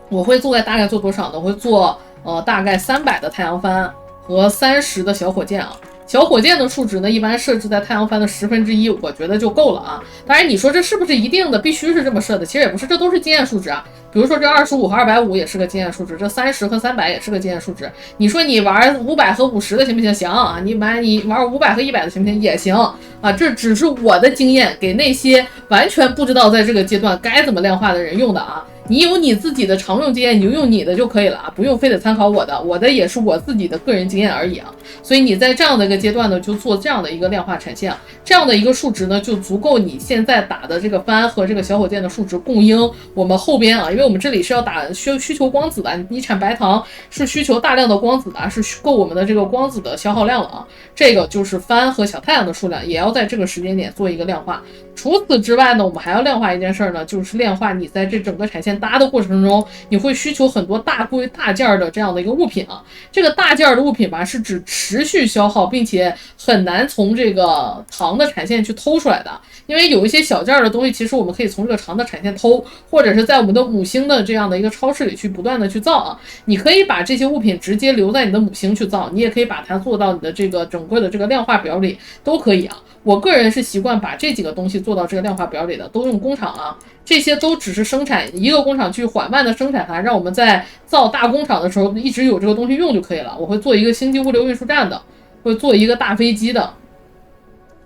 S1: 我会大概做多少呢？我会做大概300的太阳帆和30的小火箭啊。小火箭的数值呢，一般设置在太阳帆的1/10，我觉得就够了啊。当然你说这是不是一定的必须是这么设的？其实也不是，这都是经验数值啊。比如说这25和250也是个经验数值，这30和300也是个经验数值。你说你玩500和50的行不行？行啊，你玩500和100的行不行？也行啊。这只是我的经验，给那些完全不知道在这个阶段该怎么量化的人用的啊。你有你自己的常用经验，你就用你的就可以了啊，不用非得参考我的，我的也是我自己的个人经验而已啊。所以你在这样的一个阶段呢，就做这样的一个量化产线，这样的一个数值呢，就足够你现在打的这个帆和这个小火箭的数值供应我们后边啊，因为我们这里是要打需求光子的，你产白糖是需求大量的光子的，是够我们的这个光子的消耗量了啊。这个就是帆和小太阳的数量，也要在这个时间点做一个量化。除此之外呢，我们还要量化一件事呢，就是量化你在这整个产线搭的过程中，你会需求很多大件的这样的一个物品啊。这个大件的物品吧，是指持续消耗，并且很难从这个长的产线去偷出来的。因为有一些小件的东西，其实我们可以从这个长的产线偷，或者是在我们的母星的这样的一个超市里去不断的去造啊。你可以把这些物品直接留在你的母星去造，你也可以把它做到你的这个整个的这个量化表里都可以啊。我个人是习惯把这几个东西做到这个量化表里的，都用工厂啊，这些都只是生产一个工厂去缓慢的生产它，让我们在造大工厂的时候一直有这个东西用就可以了。我会做一个星际物流运输站的，会做一个大飞机的，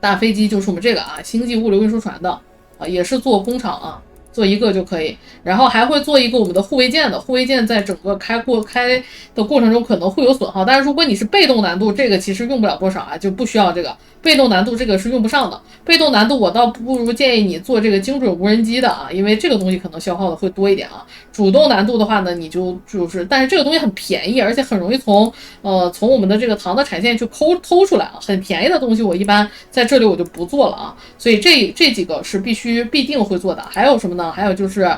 S1: 大飞机就是我们这个啊，星际物流运输船的啊，也是做工厂啊，做一个就可以。然后还会做一个我们的护卫舰的，护卫舰在整个开的过程中可能会有损耗，但是如果你是被动难度，这个其实用不了多少啊，就不需要这个。被动难度这个是用不上的，被动难度我倒不如建议你做这个精准无人机的啊，因为这个东西可能消耗的会多一点啊。主动难度的话呢，你就是，但是这个东西很便宜，而且很容易从我们的这个糖的产线去偷出来啊，很便宜的东西我一般在这里我就不做了啊。所以这几个是必定会做的。还有什么呢？还有就是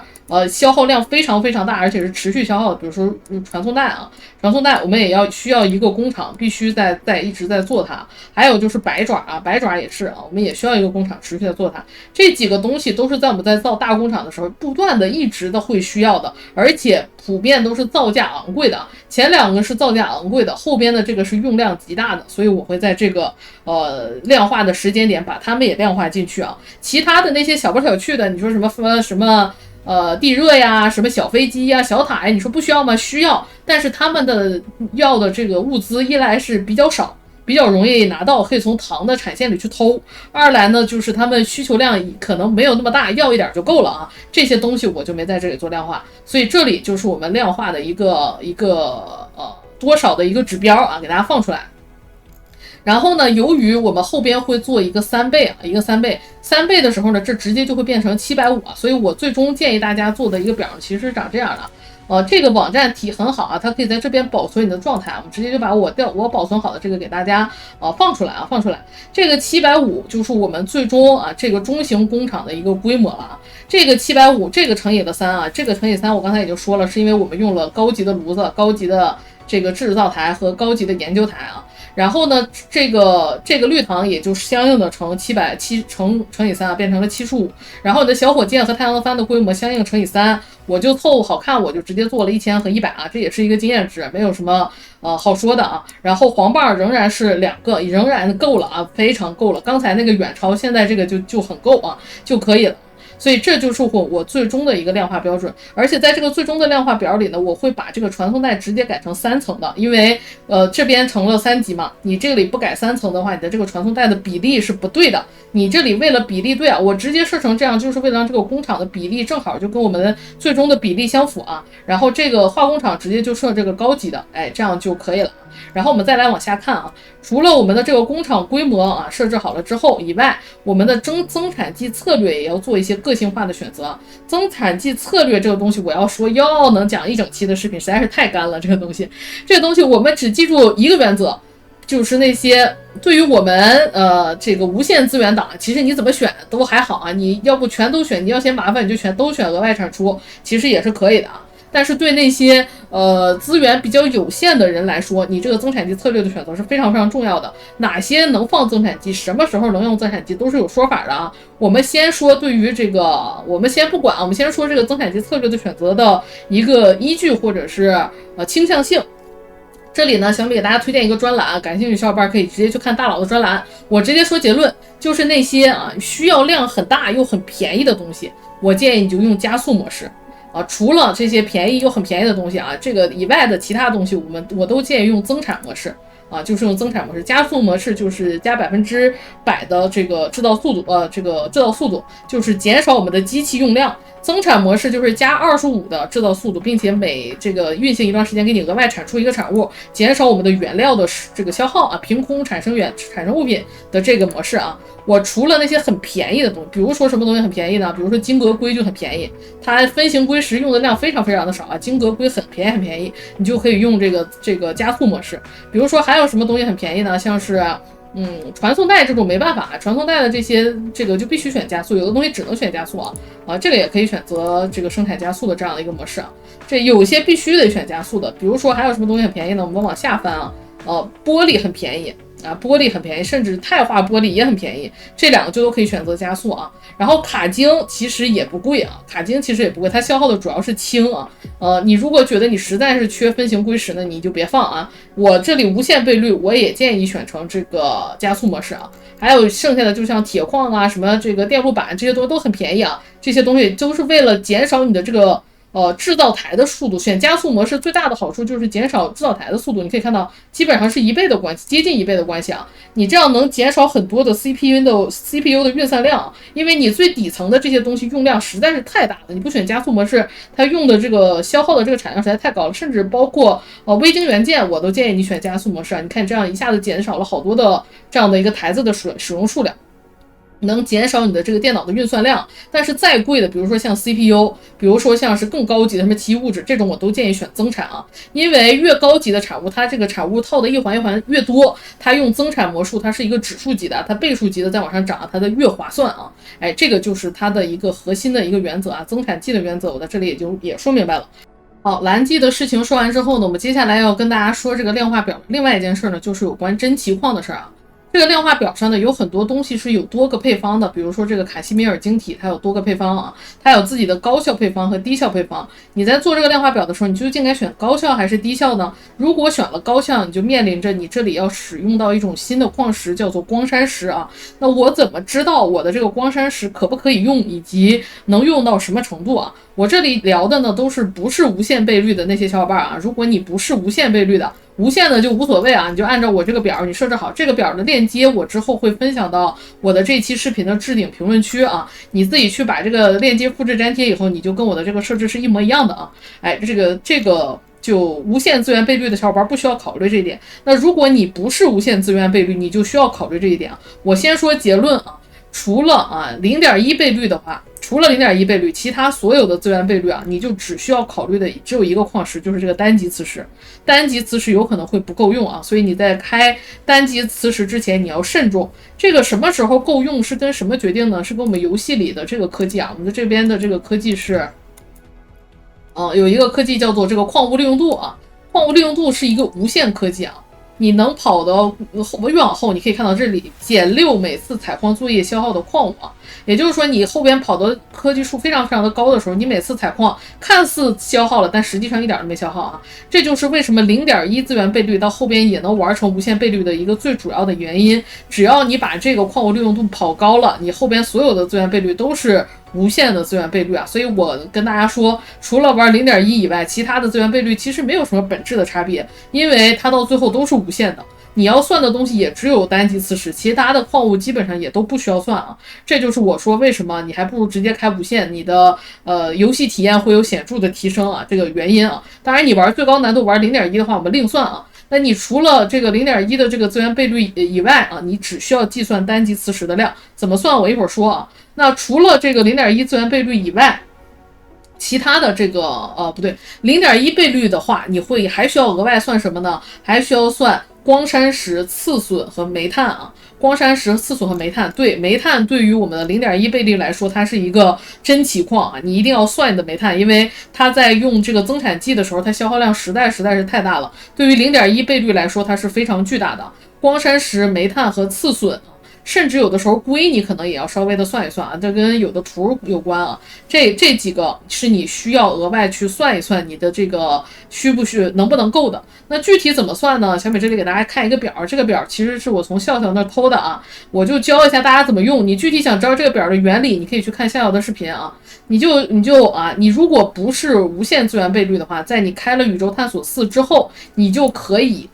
S1: 消耗量非常非常大，而且是持续消耗的，比如说传送带啊，传送带我们也需要一个工厂必须一直在做它。还有就是白爪啊，白爪也是啊，我们也需要一个工厂持续的做它。这几个东西都是在我们在造大工厂的时候不断的一直的会需要的，而且普遍都是造价昂贵的。前两个是造价昂贵的，后边的这个是用量极大的，所以我会在这个量化的时间点把它们也量化进去啊。其他的那些小趣的，你说什么地热呀，什么小飞机呀、小塔呀，你说不需要吗？需要，但是他们的要的这个物资一来是比较少，比较容易拿到，可以从糖的产线里去偷；二来呢，就是他们需求量可能没有那么大，要一点就够了啊。这些东西我就没在这里做量化，所以这里就是我们量化的一个多少的一个指标啊，给大家放出来。然后呢，由于我们后边会做一个3倍啊，一个3倍的时候呢，这直接就会变成750啊，所以我最终建议大家做的一个表其实是长这样的。这个网站体很好啊，它可以在这边保存你的状态，我们直接就把我保存好的这个给大家放出来。这个750就是我们最终啊这个中型工厂的一个规模了啊。这个750这个乘以了3啊，这个乘以3我刚才已经说了，是因为我们用了高级的炉子、高级的这个制造台和高级的研究台啊。然后呢，这个绿糖也就相应的乘以3啊，变成了75。然后你的小火箭和太阳能帆的规模相应乘以3，我就凑好看，我就直接做了1000和100啊，这也是一个经验值，没有什么好说的啊。然后黄棒仍然是2个，仍然够了啊，非常够了。刚才那个远超，现在这个就很够啊，就可以了。所以这就是我最终的一个量化标准，而且在这个最终的量化表里呢，我会把这个传送带直接改成3层的，因为这边成了3级嘛，你这里不改3层的话，你的这个传送带的比例是不对的。你这里为了比例对啊，我直接设成这样，就是为了让这个工厂的比例正好就跟我们的最终的比例相符啊。然后这个化工厂直接就设这个高级的，哎，这样就可以了。然后我们再来往下看啊，除了我们的这个工厂规模啊设置好了之后以外，我们的增产季策略也要做一些个性化的选择。增产季策略这个东西，我要说能讲一整期的视频，实在是太干了。这个东西我们只记住一个原则，就是那些对于我们这个无限资源党，其实你怎么选都还好啊，你要不全都选，你要嫌麻烦你就全都选额外产出，其实也是可以的啊。但是对那些资源比较有限的人来说，你这个增产季策略的选择是非常非常重要的。哪些能放增产季，什么时候能用增产季，都是有说法的啊。我们先说对于这个，我们先不管，我们先说这个增产季策略的选择的一个依据或者是倾向性。这里呢，小米给大家推荐一个专栏，感兴趣小伙伴可以直接去看大佬的专栏。我直接说结论，就是那些需要量很大又很便宜的东西，我建议你就用加速模式除了这些便宜又很便宜的东西这个以外的其他东西，我都建议用增产模式就是用增产模式。加速模式就是加100%的这个制造速度，就是减少我们的机器用量。增产模式就是加25%的制造速度，并且每这个运行一段时间给你额外产出一个产物，减少我们的原料的这个消耗凭空产生物品的这个模式我除了那些很便宜的东西，比如说什么东西很便宜呢？比如说晶格硅就很便宜，它分形硅石用的量非常非常的少晶格硅很便宜，你就可以用这个加速模式。比如说还有什么东西很便宜呢？像是传送带这种没办法，传送带的这个就必须选加速，有的东西只能选加速这个也可以选择这个生产加速的这样的一个模式这有些必须得选加速的。比如说还有什么东西很便宜呢？我们往下翻玻璃很便宜玻璃很便宜，甚至钛化玻璃也很便宜，这两个就都可以选择加速然后卡晶其实也不贵它消耗的主要是氢你如果觉得你实在是缺分形硅石呢，你就别放我这里无限倍率我也建议选成这个加速模式还有剩下的就像铁矿什么这个电路板这些东西都很便宜这些东西都是为了减少你的这个制造台的速度。选加速模式最大的好处就是减少制造台的速度，你可以看到基本上是1倍的关系，接近1倍的关系你这样能减少很多的 CPU 的运算量因为你最底层的这些东西用量实在是太大了，你不选加速模式，它用的这个消耗的这个产量实在太高了，甚至包括微晶元件我都建议你选加速模式你看这样一下子减少了好多的这样的一个台子的使用数量，能减少你的这个电脑的运算量。但是再贵的比如说像 CPU， 比如说像是更高级的什么奇异物质这种，我都建议选增产因为越高级的产物它这个产物套的一环一环越多，它用增产模式它是一个指数级的，它倍数级的再往上涨它的越划算这个就是它的一个核心的一个原则增产剂的原则，我在这里也说明白了。好，蓝记的事情说完之后呢，我们接下来要跟大家说这个量化表另外一件事呢，就是有关真奇矿的事这个量化表上呢，有很多东西是有多个配方的，比如说这个卡西米尔晶体，它有多个配方它有自己的高效配方和低效配方。你在做这个量化表的时候，你究竟该选高效还是低效呢？如果选了高效，你就面临着你这里要使用到一种新的矿石，叫做光山石那我怎么知道我的这个光山石可不可以用，以及能用到什么程度我这里聊的呢，都是不是无限倍率的那些小伙伴如果你不是无限倍率的，无限的就无所谓你就按照我这个表你设置好，这个表的链接我之后会分享到我的这期视频的置顶评论区你自己去把这个链接复制粘贴以后，你就跟我的这个设置是一模一样的这个就无限资源倍率的小伙伴不需要考虑这一点。那如果你不是无限资源倍率，你就需要考虑这一点我先说结论除了0.1倍率的话，除了0.1倍率，其他所有的资源倍率你就只需要考虑的只有一个矿石，就是这个单极磁石。单极磁石有可能会不够用所以你在开单极磁石之前你要慎重。这个什么时候够用是跟什么决定呢？是跟我们游戏里的这个科技我们的这边的这个科技是有一个科技叫做这个矿物利用度矿物利用度是一个无限科技你能跑的越往后，你可以看到这里减6每次采矿作业消耗的矿物也就是说你后边跑的科技数非常非常的高的时候，你每次采矿看似消耗了，但实际上一点都没消耗这就是为什么0.1资源倍率到后边也能玩成无限倍率的一个最主要的原因。只要你把这个矿物利用度跑高了，你后边所有的资源倍率都是无限的资源倍率所以我跟大家说，除了玩0.1以外，其他的资源倍率其实没有什么本质的差别，因为它到最后都是无限的。你要算的东西也只有单极磁石，其他的矿物基本上也都不需要算这就是我说为什么你还不如直接开无限，你的游戏体验会有显著的提升这个原因当然你玩最高难度玩0.1的话，我们另算那你除了这个0.1的这个资源倍率以外你只需要计算单极磁石的量，怎么算我一会儿说那除了这个0.1资源倍率以外，其他的这个不对，0.1倍率的话，你还需要额外算什么呢？还需要算光山石、次损和煤炭光山石、次损和煤炭，对，煤炭对于我们的0.1倍率来说，它是一个真奇矿你一定要算你的煤炭，因为它在用这个增产剂的时候，它消耗量实在是太大了。对于0.1倍率来说，它是非常巨大的。光山石、煤炭和次损甚至有的时候硅你可能也要稍微的算一算啊，这跟有的图有关啊。这几个是你需要额外去算一算你的这个需不需能不能够的。那具体怎么算呢？小美这里给大家看一个表，这个表其实是我从笑笑那偷的啊，我就教一下大家怎么用。你具体想知道这个表的原理，你可以去看笑笑的视频啊。你如果不是无限资源倍率的话，在你开了宇宙探索4之后，你就可以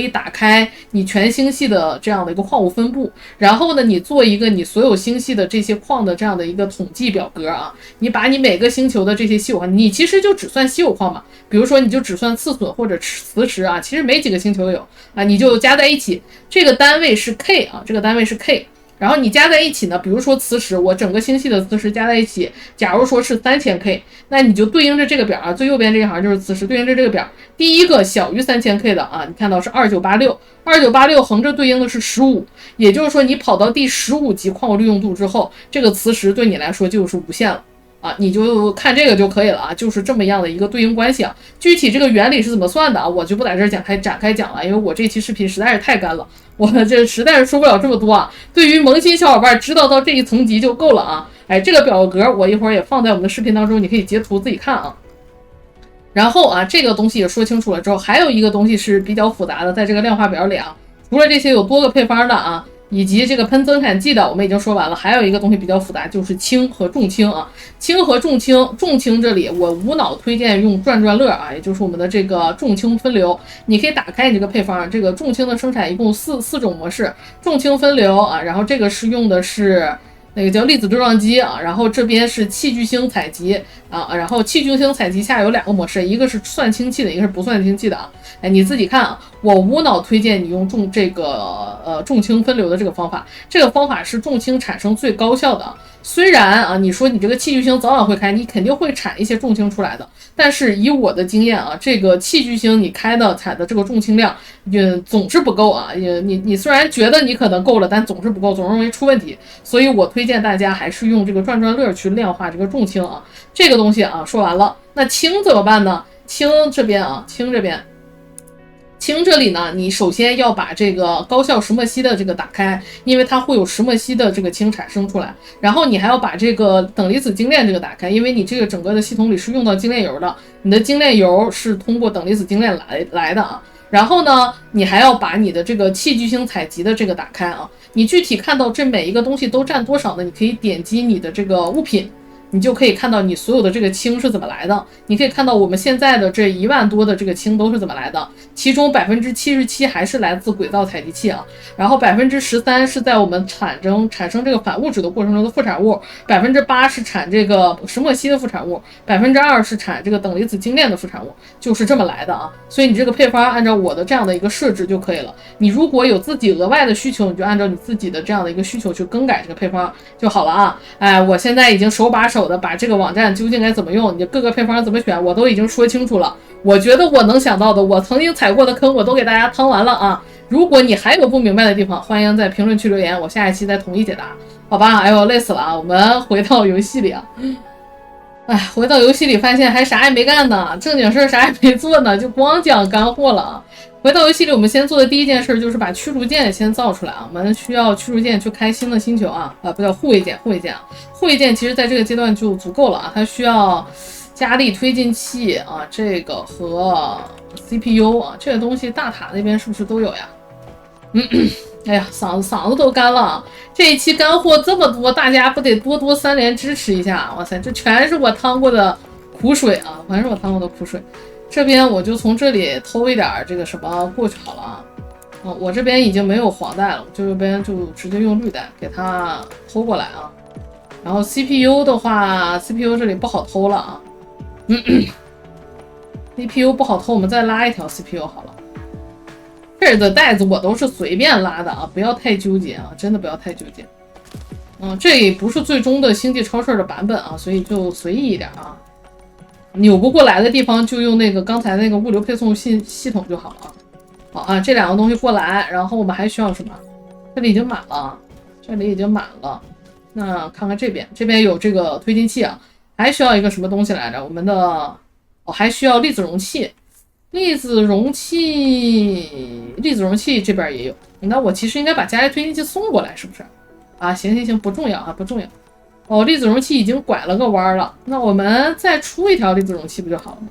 S1: 打开你全星系的这样的一个矿物分布，然后呢，你做一个你所有星系的这些矿的这样的一个统计表格啊，你把你每个星球的这些稀有矿，你其实就只算稀有矿嘛，比如说你就只算次损或者磁石啊，其实没几个星球有啊，你就加在一起，这个单位是 K 啊，这个单位是 K。然后你加在一起呢，比如说磁石，我整个星系的磁石加在一起，假如说是3000K，那你就对应着这个表啊，最右边这一行就是磁石，对应着这个表，第一个小于3000K 的啊，你看到是2986，2986横着对应的是15，也就是说你跑到第15级矿物利用度之后，这个磁石对你来说就是无限了。啊，你就看这个就可以了啊，就是这么样的一个对应关系啊。具体这个原理是怎么算的啊，我就不在这儿展开讲了，因为我这期视频实在是太干了，我这实在是说不了这么多啊。对于萌新小伙伴知道到这一层级就够了啊。哎，这个表格我一会儿也放在我们的视频当中，你可以截图自己看啊。然后啊，这个东西也说清楚了之后，还有一个东西是比较复杂的，在这个量化表里啊，除了这些有多个配方的啊。以及这个喷增产剂的我们已经说完了，还有一个东西比较复杂，就是氢和重氢啊。氢和重氢，重氢这里我无脑推荐用转转乐啊，也就是我们的这个重氢分流。你可以打开你这个配方，这个重氢的生产一共四种模式，重氢分流啊，然后这个是用的是那个叫粒子对撞机啊，然后这边是气聚星采集啊，然后气聚星采集下有2个模式，一个是算氢气的，一个是不算氢气的啊。哎，你自己看啊，我无脑推荐你用重氢分流的这个方法，这个方法是重氢产生最高效的啊。虽然啊，你说你这个气聚星早晚会开，你肯定会产一些重氢出来的，但是以我的经验啊，这个气聚星你产的这个重氢量总是不够啊。你虽然觉得你可能够了，但总是不够，总容易出问题。所以我推荐大家还是用这个转转乐去量化这个重氢啊。这个东西啊说完了，那氢怎么办呢？氢这里呢，你首先要把这个高效石墨烯的这个打开，因为它会有石墨烯的这个氢产生出来。然后你还要把这个等离子精链这个打开，因为你这个整个的系统里是用到精炼油的，你的精炼油是通过等离子精链来的啊。然后呢，你还要把你的这个气聚星采集的这个打开啊。你具体看到这每一个东西都占多少呢？你可以点击你的这个物品。你就可以看到你所有的这个氢是怎么来的。你可以看到我们现在的这1万多的这个氢都是怎么来的，其中77%还是来自轨道采集器啊，然后13%是在我们产生这个反物质的过程中的副产物，8%是产这个石墨烯的副产物，2%是产这个等离子精链的副产物，就是这么来的啊。所以你这个配方按照我的这样的一个设置就可以了。你如果有自己额外的需求，你就按照你自己的这样的一个需求去更改这个配方就好了啊。哎，我现在已经手把手的把这个网站究竟该怎么用，你各个配方怎么选，我都已经说清楚了。我觉得我能想到的，我曾经踩过的坑，我都给大家趟完了啊。如果你还有不明白的地方，欢迎在评论区留言，我下一期再统一解答，好吧？哎呦，累死了啊！我们回到游戏里啊，回到游戏里发现还啥也没干呢，正经事啥也没做呢，就光讲干货了啊。回到游戏里，我们先做的第一件事就是把驱逐舰先造出来啊。我们需要驱逐舰去开新的星球啊，不叫护卫舰，护卫舰其实在这个阶段就足够了啊，它需要加力推进器啊，这个和 CPU 啊，这个东西大塔那边是不是都有呀？哎呀，嗓子都干了。这一期干货这么多，大家不得多3连支持一下？哇塞，这全是我趟过的苦水啊，全是我趟过的苦水。这边我就从这里偷一点这个什么过去好了啊。我这边已经没有黄带了，这边就直接用绿带给它偷过来啊。然后 CPU 的话 ，CPU 这里不好偷了啊。CPU 不好偷，我们再拉一条 CPU 好了。这儿的袋子我都是随便拉的啊，不要太纠结啊，真的不要太纠结。这不是最终的星际超市的版本啊，所以就随意一点啊。扭不过来的地方就用那个刚才那个物流配送系统就好了。好啊，这2个东西过来，然后我们还需要什么？这里已经满了，那看看这边有这个推进器啊，还需要一个什么东西来着？我们的还需要粒子容器。粒子容器这边也有，那我其实应该把加力推进器送过来，是不是？啊，行，不重要啊，不重要。哦，粒子容器已经拐了个弯了，那我们再出一条粒子容器不就好了吗？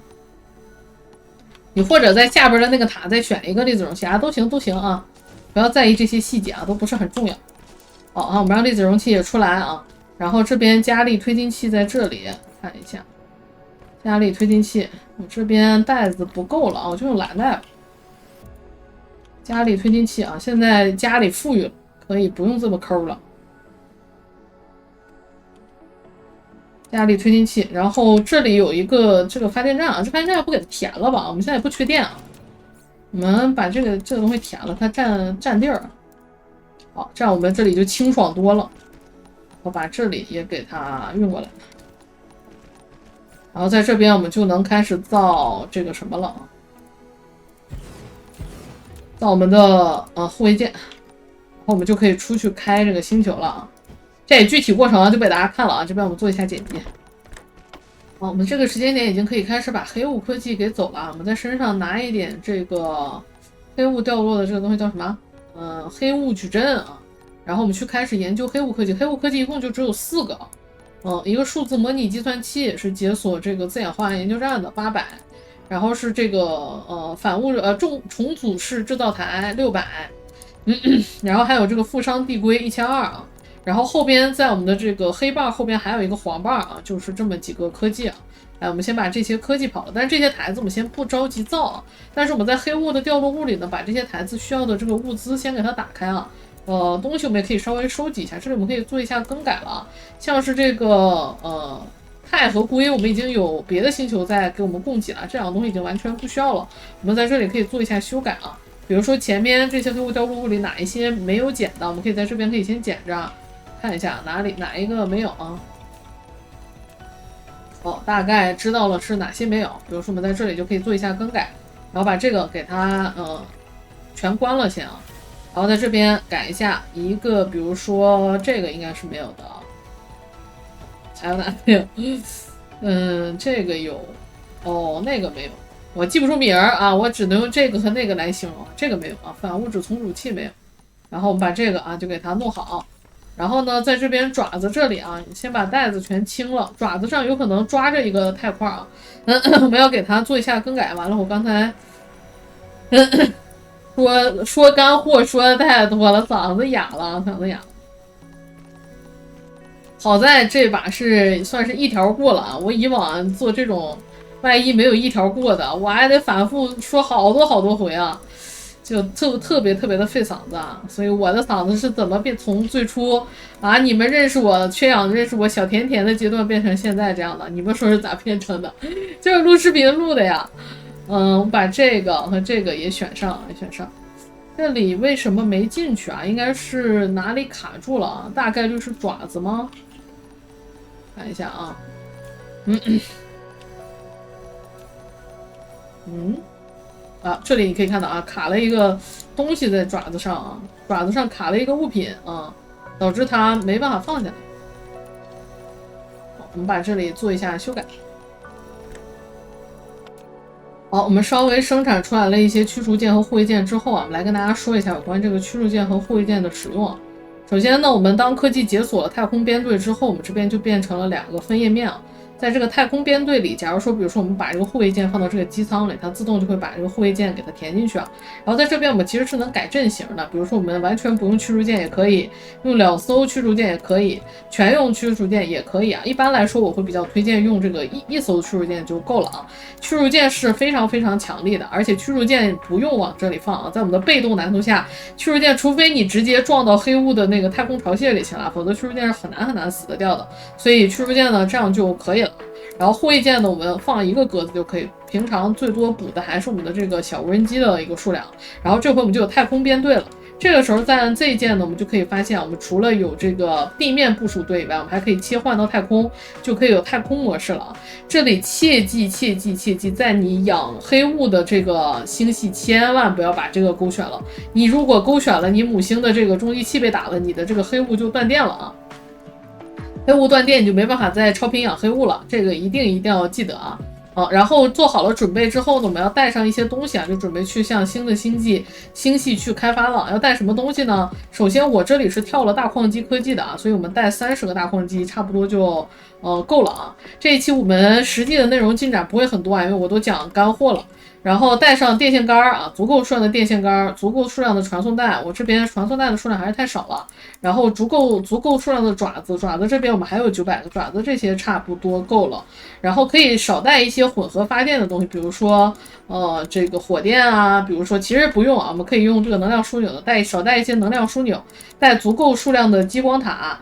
S1: 你或者在下边的那个塔再选一个粒子容器啊，都行啊，不要在意这些细节啊，都不是很重要。好啊，我们让粒子容器也出来啊，然后这边加力推进器在这里看一下。加力推进器，我这边袋子不够了啊，我就用蓝袋吧。加力推进器啊，现在家里富裕了，可以不用这么抠了。加力推进器，然后这里有一个这个发电站啊，这发电站要不给它填了吧？我们现在也不缺电啊，我们把这个东西填了，它占地儿。好，这样我们这里就清爽多了。我把这里也给它运过来。然后在这边我们就能开始造这个什么了，造我们的护卫舰，然后我们就可以出去开这个星球了啊。这具体过程就被大家看了啊，这边我们做一下剪辑。好，我们这个时间点已经可以开始把黑雾科技给走了。我们在身上拿一点这个黑雾掉落的这个东西叫什么？黑雾矩阵啊。然后我们去开始研究黑雾科技。黑雾科技一共就只有4个。一个数字模拟计算器是解锁这个自演化研究站的800，然后是这个反物重组式制造台600，然后还有这个负伤递归1200啊，然后后边在我们的这个黑棒后边还有一个黄棒啊，就是这么几个科技啊。哎，我们先把这些科技跑了，但是这些台子我们先不着急造啊，但是我们在黑雾的掉落物里呢，把这些台子需要的这个物资先给它打开啊。东西我们也可以稍微收集一下，这里我们可以做一下更改了啊，像是这个钛和硅，我们已经有别的星球在给我们供给了，这两个东西已经完全不需要了，我们在这里可以做一下修改啊，比如说前面这些黑雾掉落物里哪一些没有捡的，我们可以在这边可以先捡着，看一下哪一个没有啊。大概知道了是哪些没有，比如说我们在这里就可以做一下更改，然后把这个给它全关了先啊。然后在这边改一下一个，比如说这个应该是没有的，还有哪没有？这个有，那个没有，我记不住名儿啊，我只能用这个和那个来形容。这个没有啊，反物质重组器没有。然后我们把这个啊就给它弄好，然后呢，在这边爪子这里啊，先把袋子全清了，爪子上有可能抓着一个钛块啊，我们要给它做一下更改。完了，我刚才。说干货说的太多了，嗓子哑了。好在这把算是一条过了啊！我以往做这种，万一没有一条过的，我还得反复说好多回啊，就特别的费嗓子啊！所以我的嗓子是怎么从最初啊，你们认识我缺氧认识我小甜甜的阶段变成现在这样的？你们说是咋变成的？就是录视频录的呀。我把这个和这个也选上。这里为什么没进去啊？应该是哪里卡住了啊？大概率是爪子吗？看一下啊。这里你可以看到啊，卡了一个东西在爪子上啊，爪子上卡了一个物品啊，导致它没办法放下来。好，我们把这里做一下修改。好，我们稍微生产出来了一些驱逐舰和护卫舰之后啊，我们来跟大家说一下有关这个驱逐舰和护卫舰的使用啊。首先呢，我们当科技解锁了太空编队之后，我们这边就变成了2个分页面啊。在这个太空编队里，假如说，比如说我们把这个护卫舰放到这个机舱里，它自动就会把这个护卫舰给它填进去啊。然后在这边我们其实是能改阵型的，比如说我们完全不用驱逐舰也可以，用2艘驱逐舰也可以，全用驱逐舰也可以啊。一般来说，我会比较推荐用这个一艘驱逐舰就够了啊。驱逐舰是非常强力的，而且驱逐舰不用往这里放啊，在我们的被动难度下，驱逐舰除非你直接撞到黑雾的那个太空巢穴里去了，否则驱逐舰是很难死得掉的。所以驱逐舰呢，这样就可以了。然后护卫舰呢，我们放1个格子就可以，平常最多补的还是我们的这个小无人机的一个数量。然后这回我们就有太空编队了。这个时候再按这一键呢，我们就可以发现，我们除了有这个地面部署队以外，我们还可以切换到太空，就可以有太空模式了。这里切记，在你养黑雾的这个星系，千万不要把这个勾选了。你如果勾选了，你母星的这个中继器被打了，你的这个黑雾就断电了啊。黑雾断电，你就没办法再超频养黑雾了，这个一定要记得啊。然后做好了准备之后呢，我们要带上一些东西啊，就准备去向新的星系去开发了。要带什么东西呢？首先我这里是跳了大矿机科技的啊，所以我们带30个大矿机差不多就够了啊。这一期我们实际的内容进展不会很多啊，因为我都讲干货了。然后带上电线杆啊，足够数量的电线杆，足够数量的传送带。我这边传送带的数量还是太少了。然后足够数量的爪子这边我们还有900个爪子，这些差不多够了。然后可以少带一些混合发电的东西，比如说这个火电啊，比如说其实不用啊，我们可以用这个能量枢纽的，少带一些能量枢纽，带足够数量的激光塔。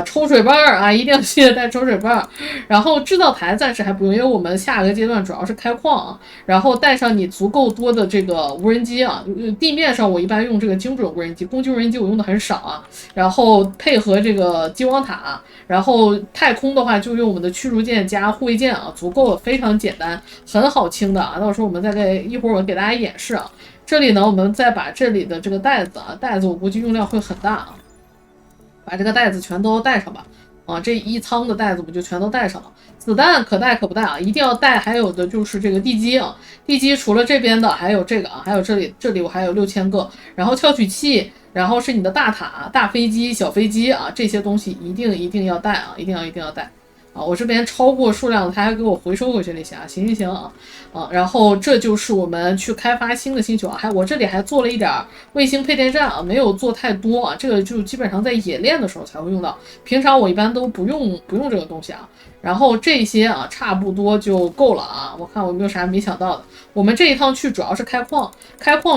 S1: 抽水泵啊，一定要记得带抽水泵。然后制造台暂时还不用，因为我们下个阶段主要是开矿啊。然后带上你足够多的这个无人机啊，地面上我一般用这个精准无人机，攻击无人机我用的很少啊。然后配合这个激光塔，然后太空的话就用我们的驱逐舰加护卫舰啊，足够非常简单，很好清的啊。到时候我们一会儿我给大家演示啊。这里呢，我们再把这里的这个袋子我估计用量会很大啊。把这个袋子全都带上吧，这一仓的袋子我们就全都带上了。子弹可带可不带啊，一定要带。还有的就是这个地基啊，地基除了这边的，还有这个啊，还有这里我还有6000个。然后跳取器，然后是你的大塔、大飞机、小飞机啊，这些东西一定要带啊，一定要带。我这边超过数量，他还给我回收回去了一些啊，行啊，然后这就是我们去开发新的星球啊，我这里还做了一点卫星配电站啊，没有做太多啊，这个就基本上在冶炼的时候才会用到，平常我一般都不用这个东西啊。然后这些啊差不多就够了啊，我看我有没有啥没想到的。我们这一趟去主要是开矿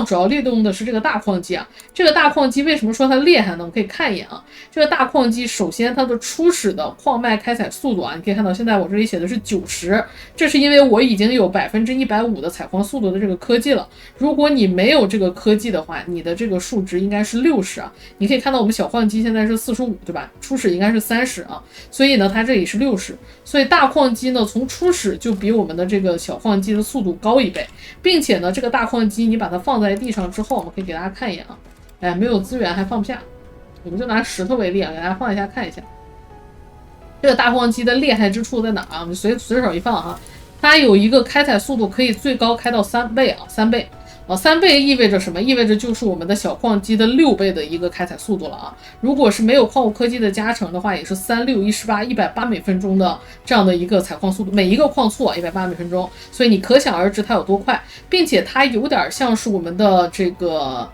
S1: 主要利用的是这个大矿机啊。这个大矿机为什么说它厉害呢？我们可以看一眼啊，这个大矿机首先它的初始的矿脉开采速度啊，你可以看到现在我这里写的是90，这是因为我已经有150%的采矿速度的这个科技了。如果你没有这个科技的话，你的这个数值应该是60啊。你可以看到我们小矿机现在是45，对吧？初始应该是30啊，所以呢它这里是60。所以大矿机呢，从初始就比我们的这个小矿机的速度高1倍，并且呢，这个大矿机你把它放在地上之后，我们可以给大家看一眼啊，没有资源还放不下，我们就拿石头为例啊，给大家放一下看一下，这个大矿机的厉害之处在哪啊？我们随手一放哈，它有一个开采速度可以最高开到3倍啊，3倍。3倍意味着什么？意味着就是我们的小矿机的6倍的一个开采速度了啊！如果是没有矿物科技的加成的话，也是36、118、180每分钟的这样的一个采矿速度，每一个矿簇180每分钟，所以你可想而知它有多快，并且它有点像是我们的这个。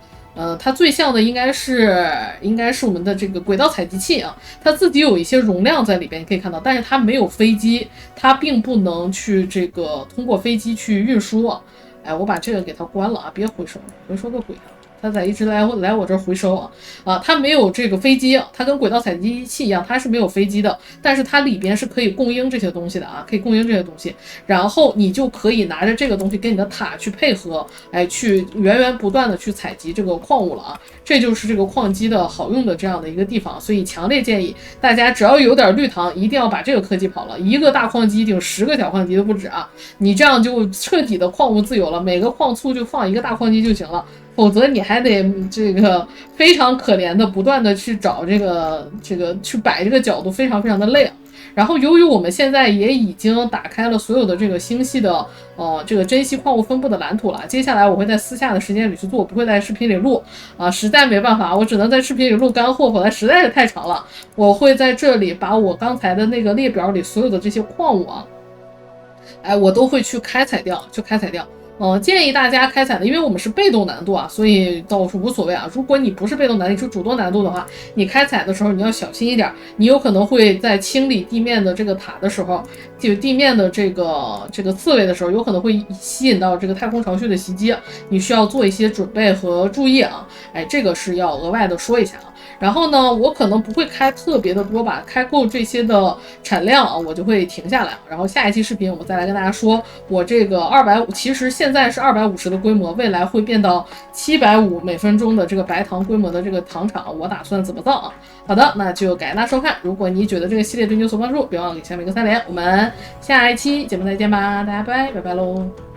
S1: 它最像的应该是我们的这个轨道采集器啊，它自己有一些容量在里边，你可以看到，但是它没有飞机，它并不能去这个通过飞机去运输啊。我把这个给它关了啊，别回收个鬼啊！它在一直来我这儿回收啊，它没有这个飞机，它跟轨道采集器一样，它是没有飞机的，但是它里边是可以供应这些东西的啊，可以供应这些东西，然后你就可以拿着这个东西跟你的塔去配合，去源不断的去采集这个矿物了啊，这就是这个矿机的好用的这样的一个地方，所以强烈建议大家只要有点绿糖，一定要把这个科技跑了，一个大矿机顶10个小矿机都不止啊，你这样就彻底的矿物自由了，每个矿簇就放一个大矿机就行了。否则你还得这个非常可怜的不断的去找这个去摆这个角度，非常的累啊。然后由于我们现在也已经打开了所有的这个星系的这个珍稀矿物分布的蓝图了，接下来我会在私下的时间里去做，不会在视频里录啊，实在没办法，我只能在视频里录干货，否则实在是太长了。我会在这里把我刚才的那个列表里所有的这些矿物啊，我都会去开采掉。建议大家开采的，因为我们是被动难度啊，所以倒是无所谓啊。如果你不是被动难度，你是主动难度的话，你开采的时候你要小心一点，你有可能会在清理地面的这个塔的时候，就地面的这个刺猬的时候，有可能会吸引到这个太空巢穴的袭击，你需要做一些准备和注意啊。这个是要额外的说一下啊。然后呢，我可能不会开特别的多吧，开够这些的产量啊，我就会停下来。然后下一期视频我们再来跟大家说，我这个250，其实现在是250的规模，未来会变到750每分钟的这个白糖规模的这个糖厂，我打算怎么造啊？好的，那就感谢大家收看。如果你觉得这个系列对你有所帮助，别忘了给下面一个3连。我们下一期节目再见吧，大家拜拜喽。